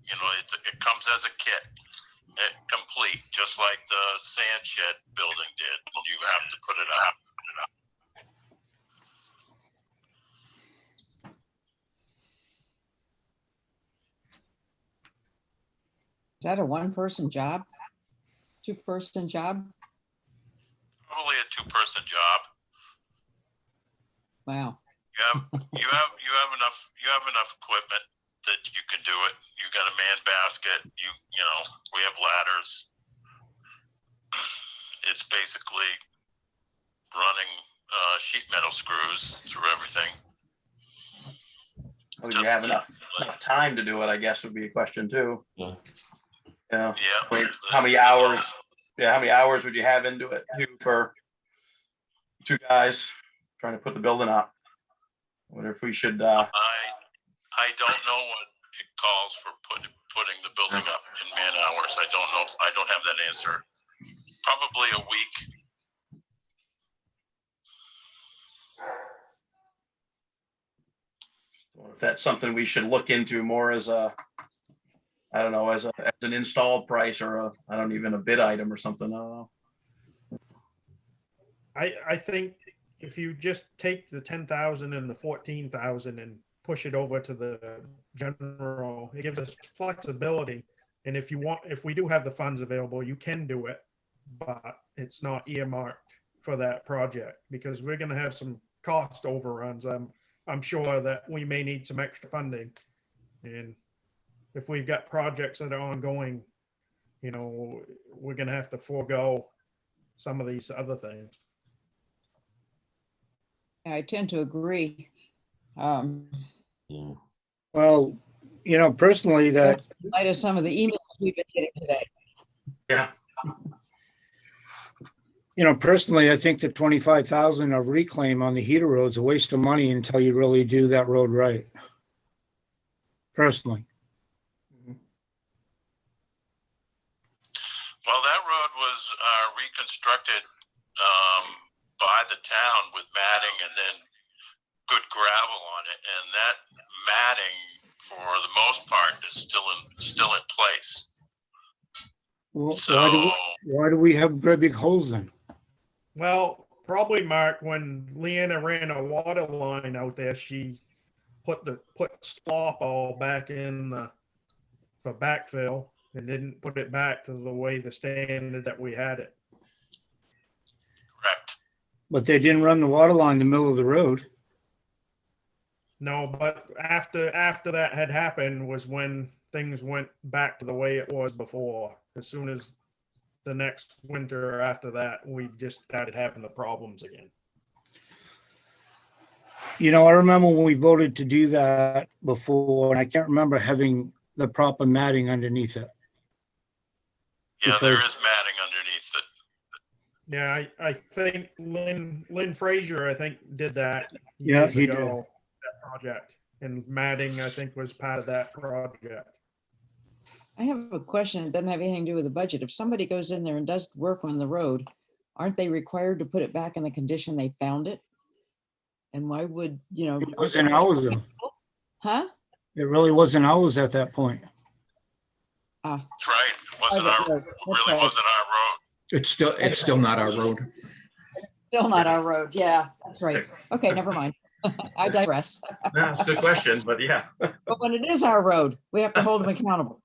it comes as a kit, complete, just like the sand shed building did. You have to put it up. Is that a one-person job? Two-person job? Probably a two-person job. Wow. You have enough equipment that you can do it. You got a man basket. We have ladders. It's basically running sheet metal screws through everything. Would you have enough time to do it, I guess, would be a question too. Yeah. Yeah. Yeah. Wait, how many hours? Yeah, how many hours would you have into it for two guys trying to put the building up? I wonder if we should. I don't know what it calls for putting the building up in man hours. I don't know. I don't have that answer. Probably a week. If that's something we should look into more as a, I don't know, as an installed price or a bid item or something. I don't know. I think if you just take the 10,000 and the 14,000 and push it over to the general, it gives us flexibility. And if we do have the funds available, you can do it, but it's not earmarked for that project because we're going to have some cost overruns. I'm sure that we may need some extra funding. And if we've got projects that are ongoing, we're going to have to forego some of these other things. I tend to agree. Yeah. Well, personally, that In light of some of the emails we've been getting today. Yeah. Personally, I think the 25,000 of reclaim on the heater road is a waste of money until you really do that road right. Personally. Well, that road was reconstructed by the town with matting and then good gravel on it, and that matting, for the most part, is still in place. Well, So why do we have great big holes then? Well, probably, Mark, when Leanna ran a water line out there, she put slop all back in for backfill and didn't put it back to the way the standard that we had it. But they didn't run the water line in the middle of the road. No, but after that had happened was when things went back to the way it was before. As soon as the next winter after that, we just started having the problems again. You know, I remember when we voted to do that before, and I can't remember having the proper matting underneath it. Yeah, there Because- is matting underneath it. Yeah, I think Lynn Frazier, I think, did that Yeah, years he did. ago, that project. And matting, I think, was part of that project. I have a question. It doesn't have anything to do with the budget. If somebody goes in there and does work on the road, aren't they required to put it back in the condition they found it? And why would, you know? It wasn't ours though. Huh? It really wasn't ours at that point. That's right. It wasn't Private our, road. That's really right. wasn't our road. It's still not our road. Still not our road. Yeah, that's right. Okay, never mind. I digress. No, it's a good question, but yeah. But when it is our road, we have to hold them accountable.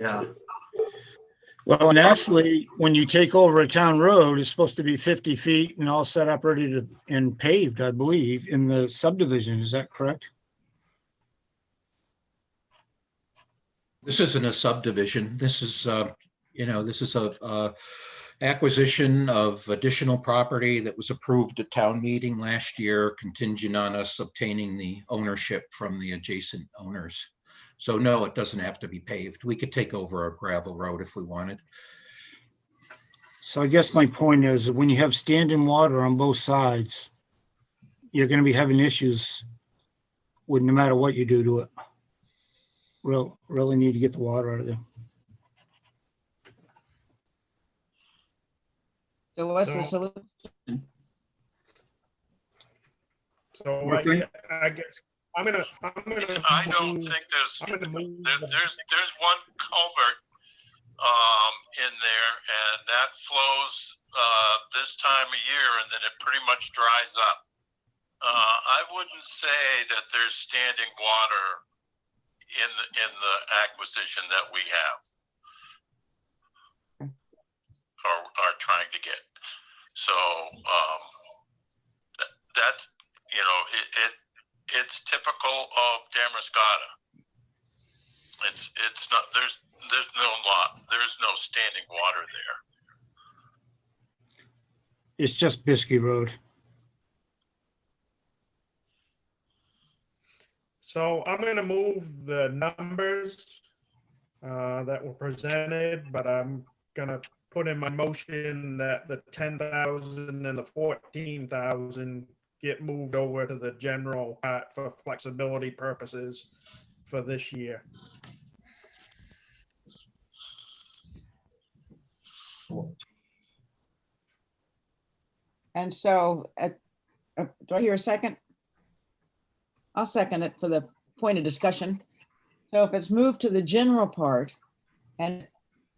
Yeah. Well, and actually, when you take over a town road, it's supposed to be 50 feet and all set up, ready to, and paved, I believe, in the subdivision. Is that correct? This isn't a subdivision. This is, this is a acquisition of additional property that was approved at town meeting last year, contingent on us obtaining the ownership from the adjacent owners. So no, it doesn't have to be paved. We could take over a gravel road if we wanted. So I guess my point is, when you have standing water on both sides, you're going to be having issues with no matter what you do to it. Really need to get the water out of there. So what's the So- solution? So Okay. I guess I'm gonna. I don't move- think there's, I'm gonna move. there's one culvert in there, and that flows this time of year, and then it pretty much dries up. I wouldn't say that there's standing water in the acquisition that we have or are trying to get. So that's, it's typical of Damascotta. It's not, there's no standing water there. It's just Biskie Road. So I'm gonna move the numbers that were presented, but I'm gonna put in my motion that the 10,000 and the 14,000 get moved over to the general part for flexibility purposes for this year. And so, do I hear a second? I'll second it for the point of discussion. So if it's moved to the general part and it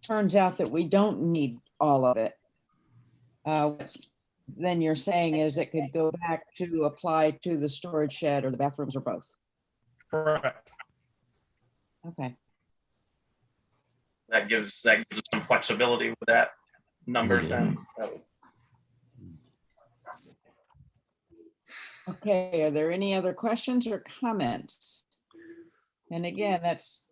turns out that we don't need all of it, then you're saying is it could go back to apply to the storage shed or the bathrooms or both? Correct. Okay. That gives us some flexibility with that numbers then. Okay, are there any other questions or comments? And again, that's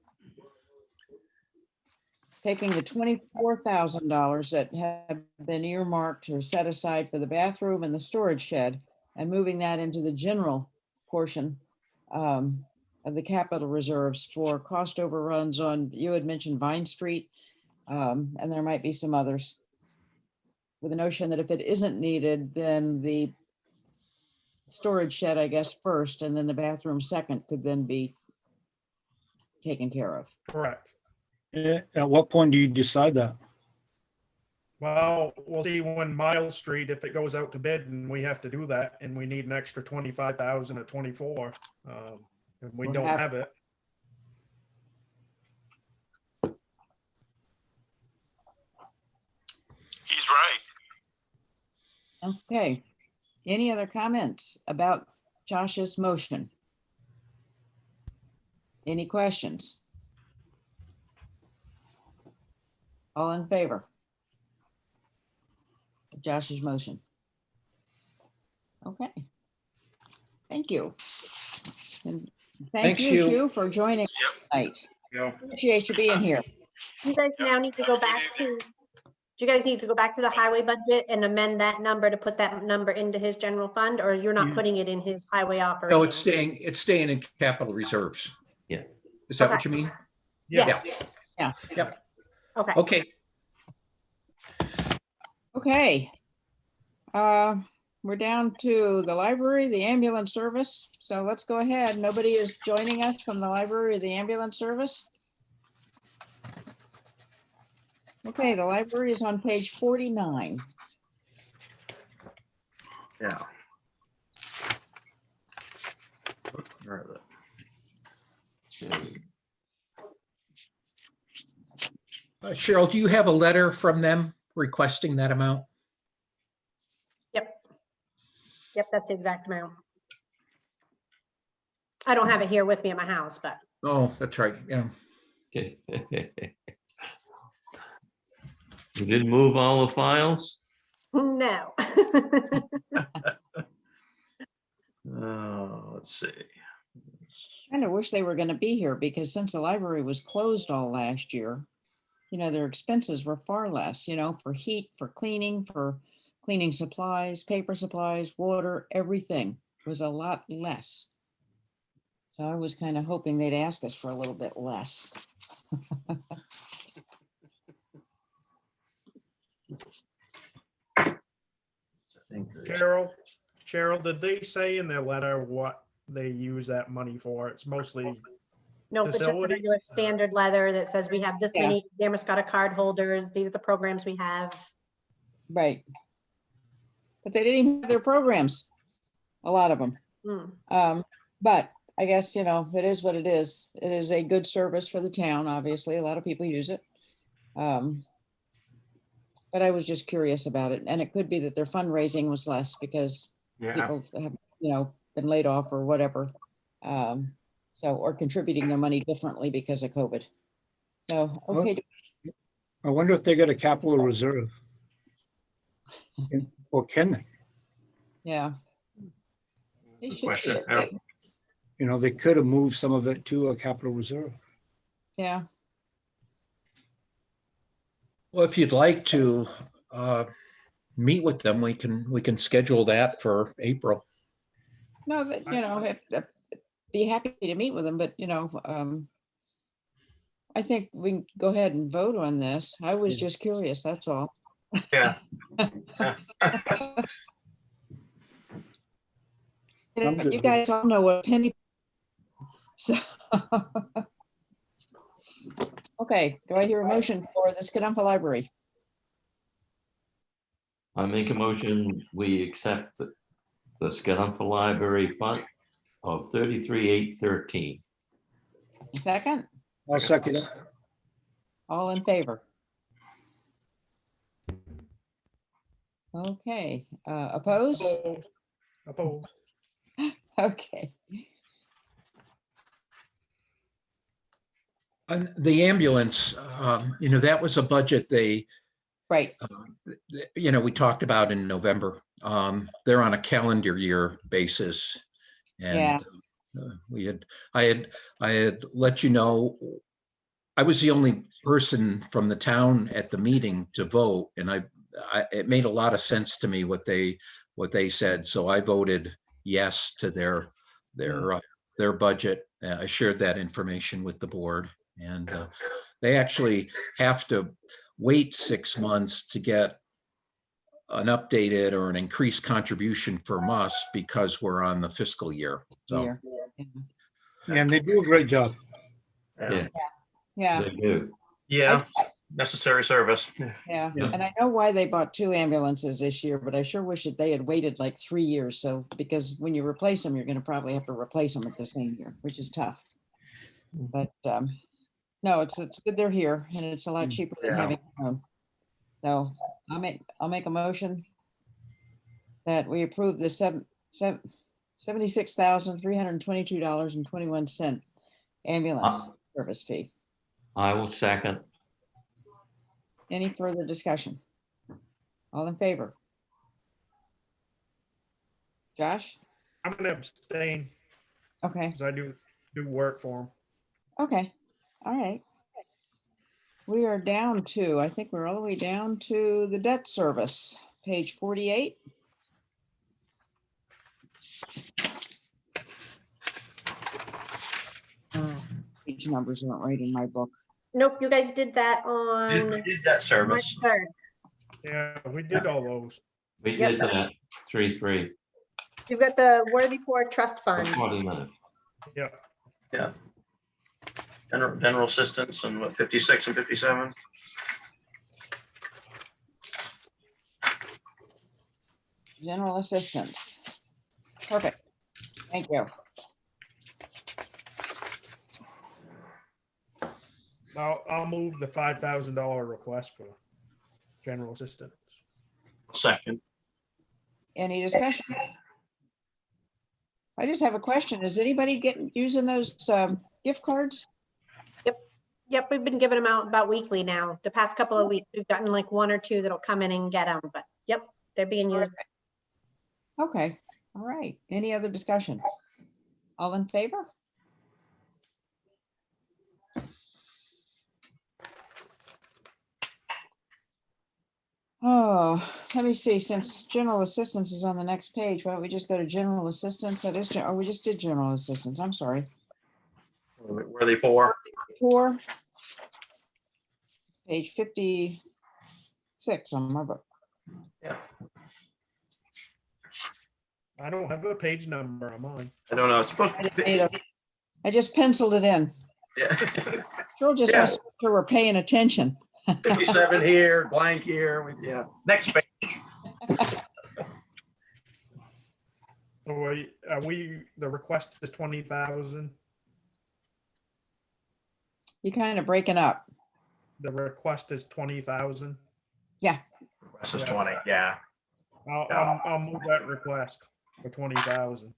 taking the $24,000 that have been earmarked or set aside for the bathroom and the storage shed and moving that into the general portion of the capital reserves for cost overruns on, you had mentioned Vine Street, and there might be some others, with the notion that if it isn't needed, then the storage shed, I guess, first, and then the bathroom second could then be taken care of. Correct. At what point do you decide that? Well, we'll see when Miles Street, if it goes out to bid and we have to do that and we need an extra 25,000 or 24, and we We'll don't have- have it. He's right. Okay. Any other comments about Josh's motion? Any questions? All in favor? Josh's motion. Okay. Thank you. And thank Thanks, you you. too for joining tonight. You know, Appreciate you being here. You guys now need to go back to, do you guys need to go back to the highway budget and amend that number to put that number into his general fund, or you're not Yeah. putting it in his highway No, operating? it's staying in capital reserves. Yeah. Is that Okay. what you mean? Yeah. Yep. Okay. Okay. Okay. We're down to the library, the ambulance service. So let's go ahead. Nobody is joining us from the library or the ambulance service. Okay, the library is on page 49. yeah. Where is it? Cheryl, do you have a letter from them requesting that amount? Yep, that's the exact amount. I don't have it here with me at my house, but Oh, that's right. Yeah. You didn't move all the files? no. Let's see. Kind of wish they were going to be here because since the library was closed all last year, their expenses were far less, for heat, for cleaning supplies, paper supplies, water, everything was a lot less. So I was kind of hoping they'd ask us for a little bit less. Cheryl, did they say in their letter what they use that money for? It's mostly, No, it's just a Facility? regular standard letter that says we have this Yeah. many Damascotta card holders. These are the programs we have. Right. But they didn't even have their programs, a lot of them. Hmm. But I guess, it is what it is. It is a good service for the town, obviously. A lot of people use it. But I was just curious about it. And it could be that their fundraising was less because Yeah, people have, been laid off or whatever. Or contributing their money differently because of COVID. So, okay, I wonder if they got a capital reserve. Or can they? yeah. They good should question. be. Yeah. They could have moved some of it to a capital reserve. Yeah, Well, if you'd like to meet with them, we can schedule that for April. no, but, be happy to meet with them, but, I think we can go ahead and vote on this. I was just curious, that's all. Yeah. I'm good You with guys all know what penny. So. Okay, do I hear a motion for the Scanumpa Library? I make a motion, we accept the Scanumpa Library fund of 33,813. Second, I'll second it. all in favor? Okay, opposed? opposed. Okay, And the ambulance, that was a budget right, we talked about in November. They're on a calendar year basis. Yeah. And I had let you know, I was the only person from the town at the meeting to vote, and it made a lot of sense to me what they said. So I voted yes to their budget. I shared that information with the board, and they actually have to wait 6 months to get an updated or an increased contribution from us because we're on the fiscal year. So here. And they do a great job. Yeah, Yeah, they do. Yeah, necessary service. yeah, Yeah. and I know why they bought 2 ambulances this year, but I sure wish that they had waited like 3 years. So, because when you replace them, you're gonna probably have to replace them at the same year, which is tough. But, no, it's good they're here, and it's a lot cheaper than Yeah. having our own. So I'll make a motion that we approve the $76,322.21 ambulance service fee. I will second. Any further discussion? All in favor? Josh? I'm gonna abstain Okay, because I do work for him. okay, all right. We are down to, I think we're all the way down to the debt service, page 48. Page numbers aren't right in my book. Nope, you guys did that We on did that March service. 3rd. Yeah, we did all those. We Yep. did that, 3-3, You've got the Worthy Poor Trust for Fund. 49. Yeah. Yeah. General assistance and what, 56 and 57? General assistance. Perfect. Thank you. I'll move the $5,000 request for general assistance. Second. Any discussion? I just have a question. Is anybody using those gift cards? Yep, we've been giving them out about weekly now. The past couple of weeks, we've gotten like 1 or 2 that'll come in and get them, but yep, they're being used. Okay, all right. Any other discussion? All in favor? Oh, let me see, since general assistance is on the next page, why don't we just go to general assistance? That is, oh, we just did general assistance. I'm sorry. Were they poor? Four. Page 56 on my book. I don't have a page number on mine. I don't know. It's supposed to be. I just penciled it in. Yeah. Sure, just Yeah. wants to make sure we're paying attention. 57 here, blank here. Yeah. Next page. So the request is 20,000. You're kind of breaking up. The request is 20,000. This is 20. Yeah. I'll move that request for 20,000.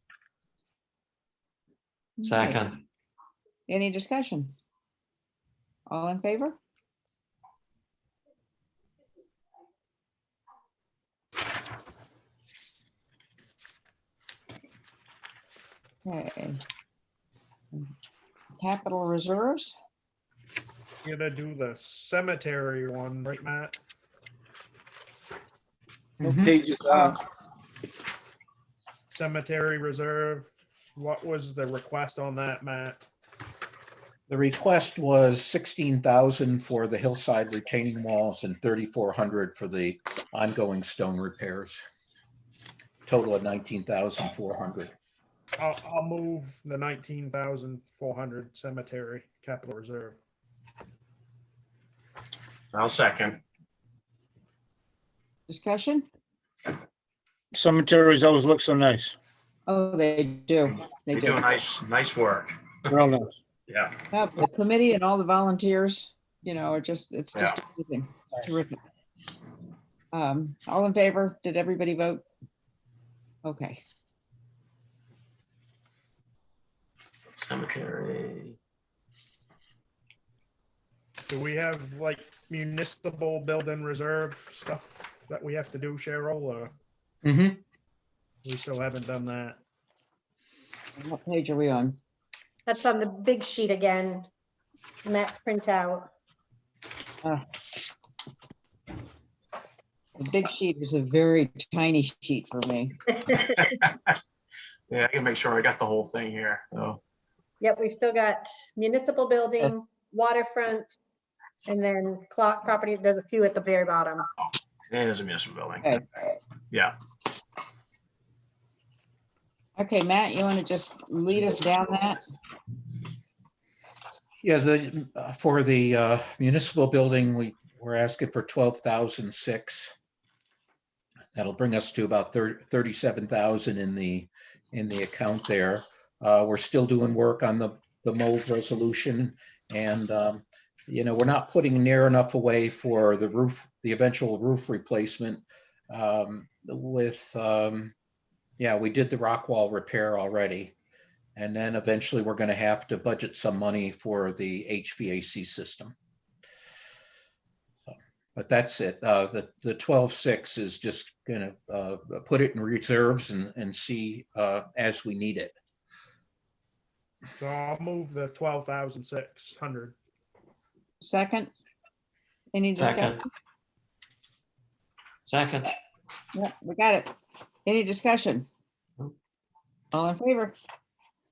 Okay. Second, Any discussion? All in favor? Okay. Capital reserves? You're gonna do the cemetery one, right, Matt? Mhm. Pages, Cemetery reserve. What was the request on that, Matt? The request was 16,000 for the hillside retaining walls and 3,400 for the ongoing stone repairs. Total of 19,400. I'll move the 19,400 cemetery capital reserve. I'll second. Discussion? cemeteries always look so nice. Oh, they do. They They do do. nice work. Real nice. Yeah. The committee and all the volunteers, it's just Yeah. amazing. Terrific. All in favor? Did everybody vote? Okay. Cemetery. Do we have like municipal building reserve stuff that we have to do, Cheryl, or Mhm. we still haven't done that? What page are we on? That's on the big sheet again. Matt's printout. The big sheet is a very tiny sheet for me. Yeah, I can make sure I got the whole thing here. Oh, Yep, we've still got municipal building, waterfront, and then clock property. There's a few at the very bottom. there's a municipal building. Okay. Yeah. Okay, Matt, you want to just lead us down that? Yeah, for the municipal building, we're asking for 12,006. That'll bring us to about 37,000 in the account there. We're still doing work on the mold resolution, and we're not putting near enough away for the roof, the eventual roof replacement. We did the rock wall repair already. And then eventually we're going to have to budget some money for the HVAC system. So But that's it. The 12.6 is just gonna put it in reserves and see as we need it. So I'll move the 12,600. Second? Any discussion? Second. Yeah, we got it. Any discussion? All in favor?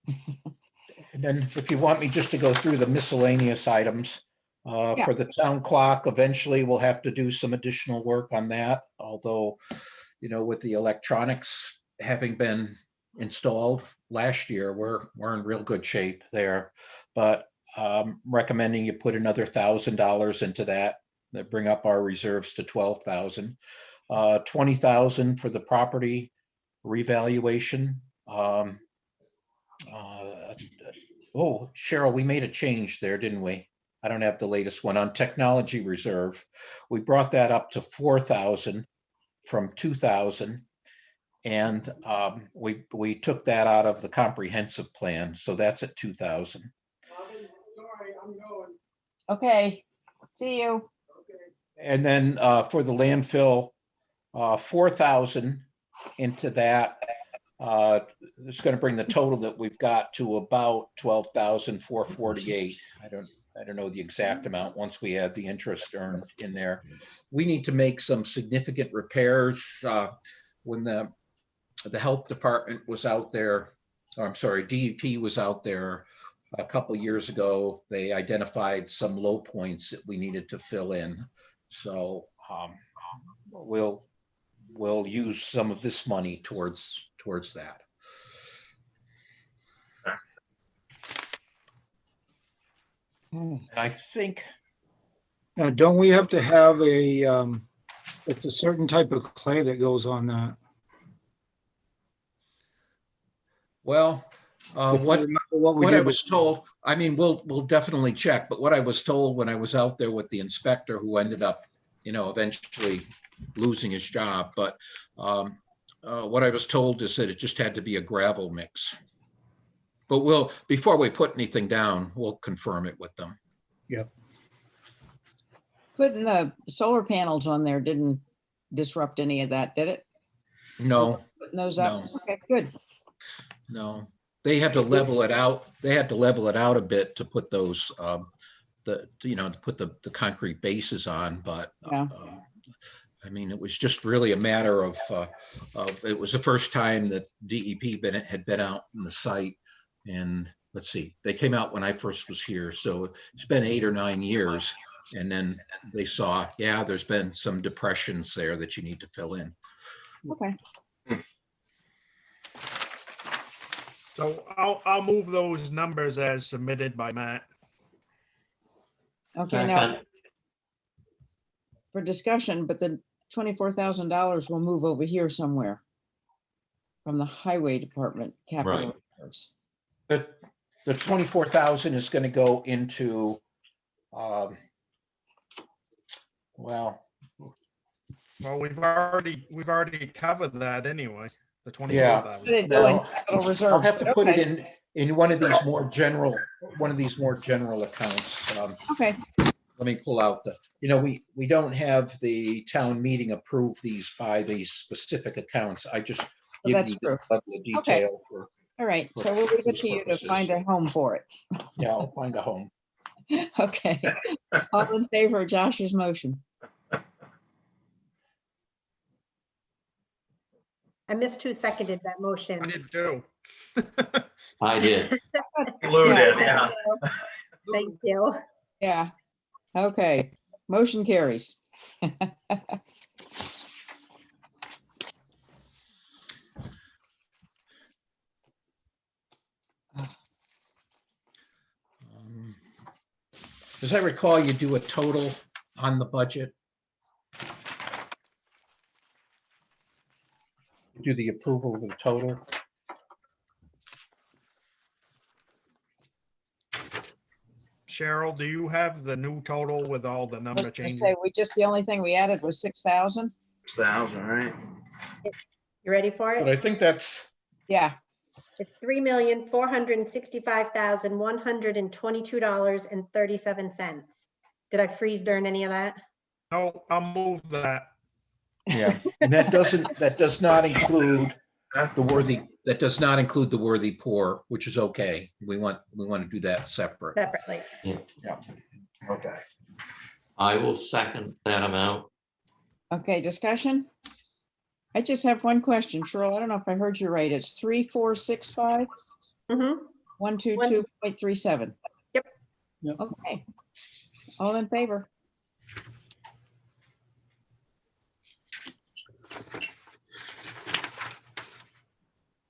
And then if you want me just to go through the miscellaneous items, Yeah. for the town clock, eventually we'll have to do some additional work on that. Although, you know, with the electronics having been installed last year, we're in real good shape there. But recommending you put another $1,000 into that bring up our reserves to 12,000. 20,000 for the property revaluation. Oh, Cheryl, we made a change there, didn't we? I don't have the latest one on technology reserve. We brought that up to 4,000 from 2,000. And we took that out of the comprehensive plan. So that's at 2,000. Okay, see you. And then for the landfill, 4,000 into that. It's going to bring the total that we've got to about 12,448. I don't know the exact amount once we add the interest earned in there. We need to make some significant repairs. When the health department was out there, or I'm sorry, DEP was out there a couple years ago, they identified some low points that we needed to fill in. So we'll use some of this money towards that. And I think, Now, don't we have to have it's a certain type of clay that goes on that? well, If you what remember what we I did was told, I mean, we'll definitely check, but what I was told when I was out there with the inspector who ended up, you know, eventually losing his job, but what I was told is that it just had to be a gravel mix. But before we put anything down, we'll confirm it with them. Yep. Putting the solar panels on there didn't disrupt any of that, did it? No, Putting those up? No. Okay, good. no, they had to level it out. They had to level it out a bit to put those, to put the concrete bases on, but Yeah. I mean, it was just really a matter of it was the first time that DEP had been out in the site. And let's see, they came out when I first was here. So it's been 8 or 9 years. And then they saw, yeah, there's been some depressions there that you need to fill in. Okay. So I'll move those numbers as submitted by Matt. Okay, now Second. for discussion, but the $24,000 will move over here somewhere from the highway department capital. Right. reserves. The 24,000 is going to go into, well, Well, we've already covered that anyway, the Put 24,000. it No, in capital I'll reserves, have to but put it okay, in one of these more general accounts. okay, Let me pull out we don't have the town meeting approve these by these specific accounts. I just give that's you true. the level of detail for, All right, for so we'll leave it these to you to purposes. find a home for it. yeah, I'll find a home. Okay, all in favor of Josh's motion? I missed who seconded that I motion. did too. I did. Lou did, Yeah. yeah. Thank you. Yeah, okay, motion carries. As I recall, you do a total on the budget. You do the approval of the total. Cheryl, do you have the new total with all the I number was gonna changes? say, the only thing we added was 6,000. 6,000, right? You ready for But it? I think that's, Yeah, It's $3,465,122.37. Did I freeze during any of that? No, I'll move that. Yeah, and that does not include the worthy poor, which is okay. We want to do that separate. Separately. Okay. I will second that amount. Okay, discussion? I just have one question, Cheryl. I don't know if I heard you right. It's 3465 Mhm. 122.37. Yep. Yep. Okay. All in favor?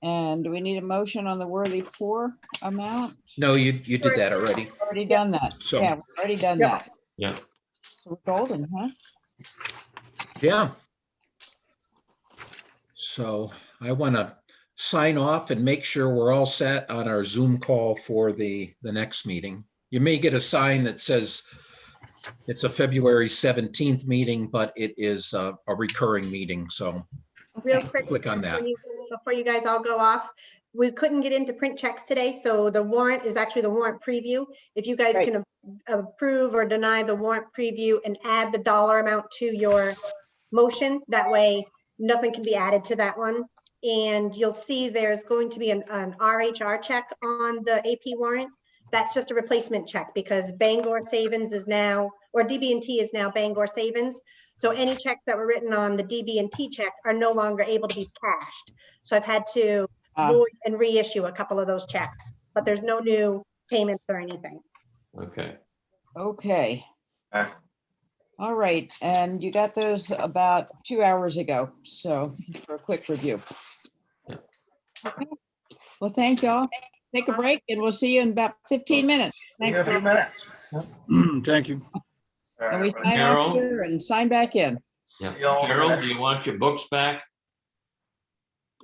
And do we need a motion on the worthy poor amount? No, you did that already. Already done that. So- Yeah, we've already done Yep. that. Yeah. So we're golden, huh? Yeah. So I want to sign off and make sure we're all set on our Zoom call for the next meeting. You may get a sign that says it's a February 17th meeting, but it is a recurring meeting. So Real quick. click on that. Before you guys all go off, we couldn't get into print checks today, so the warrant is actually the warrant preview. If you guys Right. can approve or deny the warrant preview and add the dollar amount to your motion, that way nothing can be added to that one. And you'll see there's going to be an RHR check on the AP warrant. That's just a replacement check because Bangor Savings is now, or DB&T is now Bangor Savings. So any checks that were written on the DB&T check are no longer able to be cashed. So I've had to void and reissue a couple of those checks, but there's no new payments or anything. Okay. Okay. Okay. All right, and you got those about 2 hours ago, so for a quick review. Yeah. Okay. Well, thank y'all. Take a break and we'll see you in about 15 minutes. See you in a few minutes. Thank you. All And we right, sign Carol? off here and sign back in. Yeah. See y'all in a Carol, minute. do you want your books back?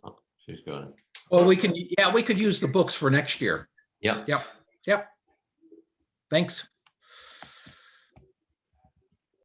Oh, she's got it. Well, we could use the books for next year. Yep. Yep. Thanks.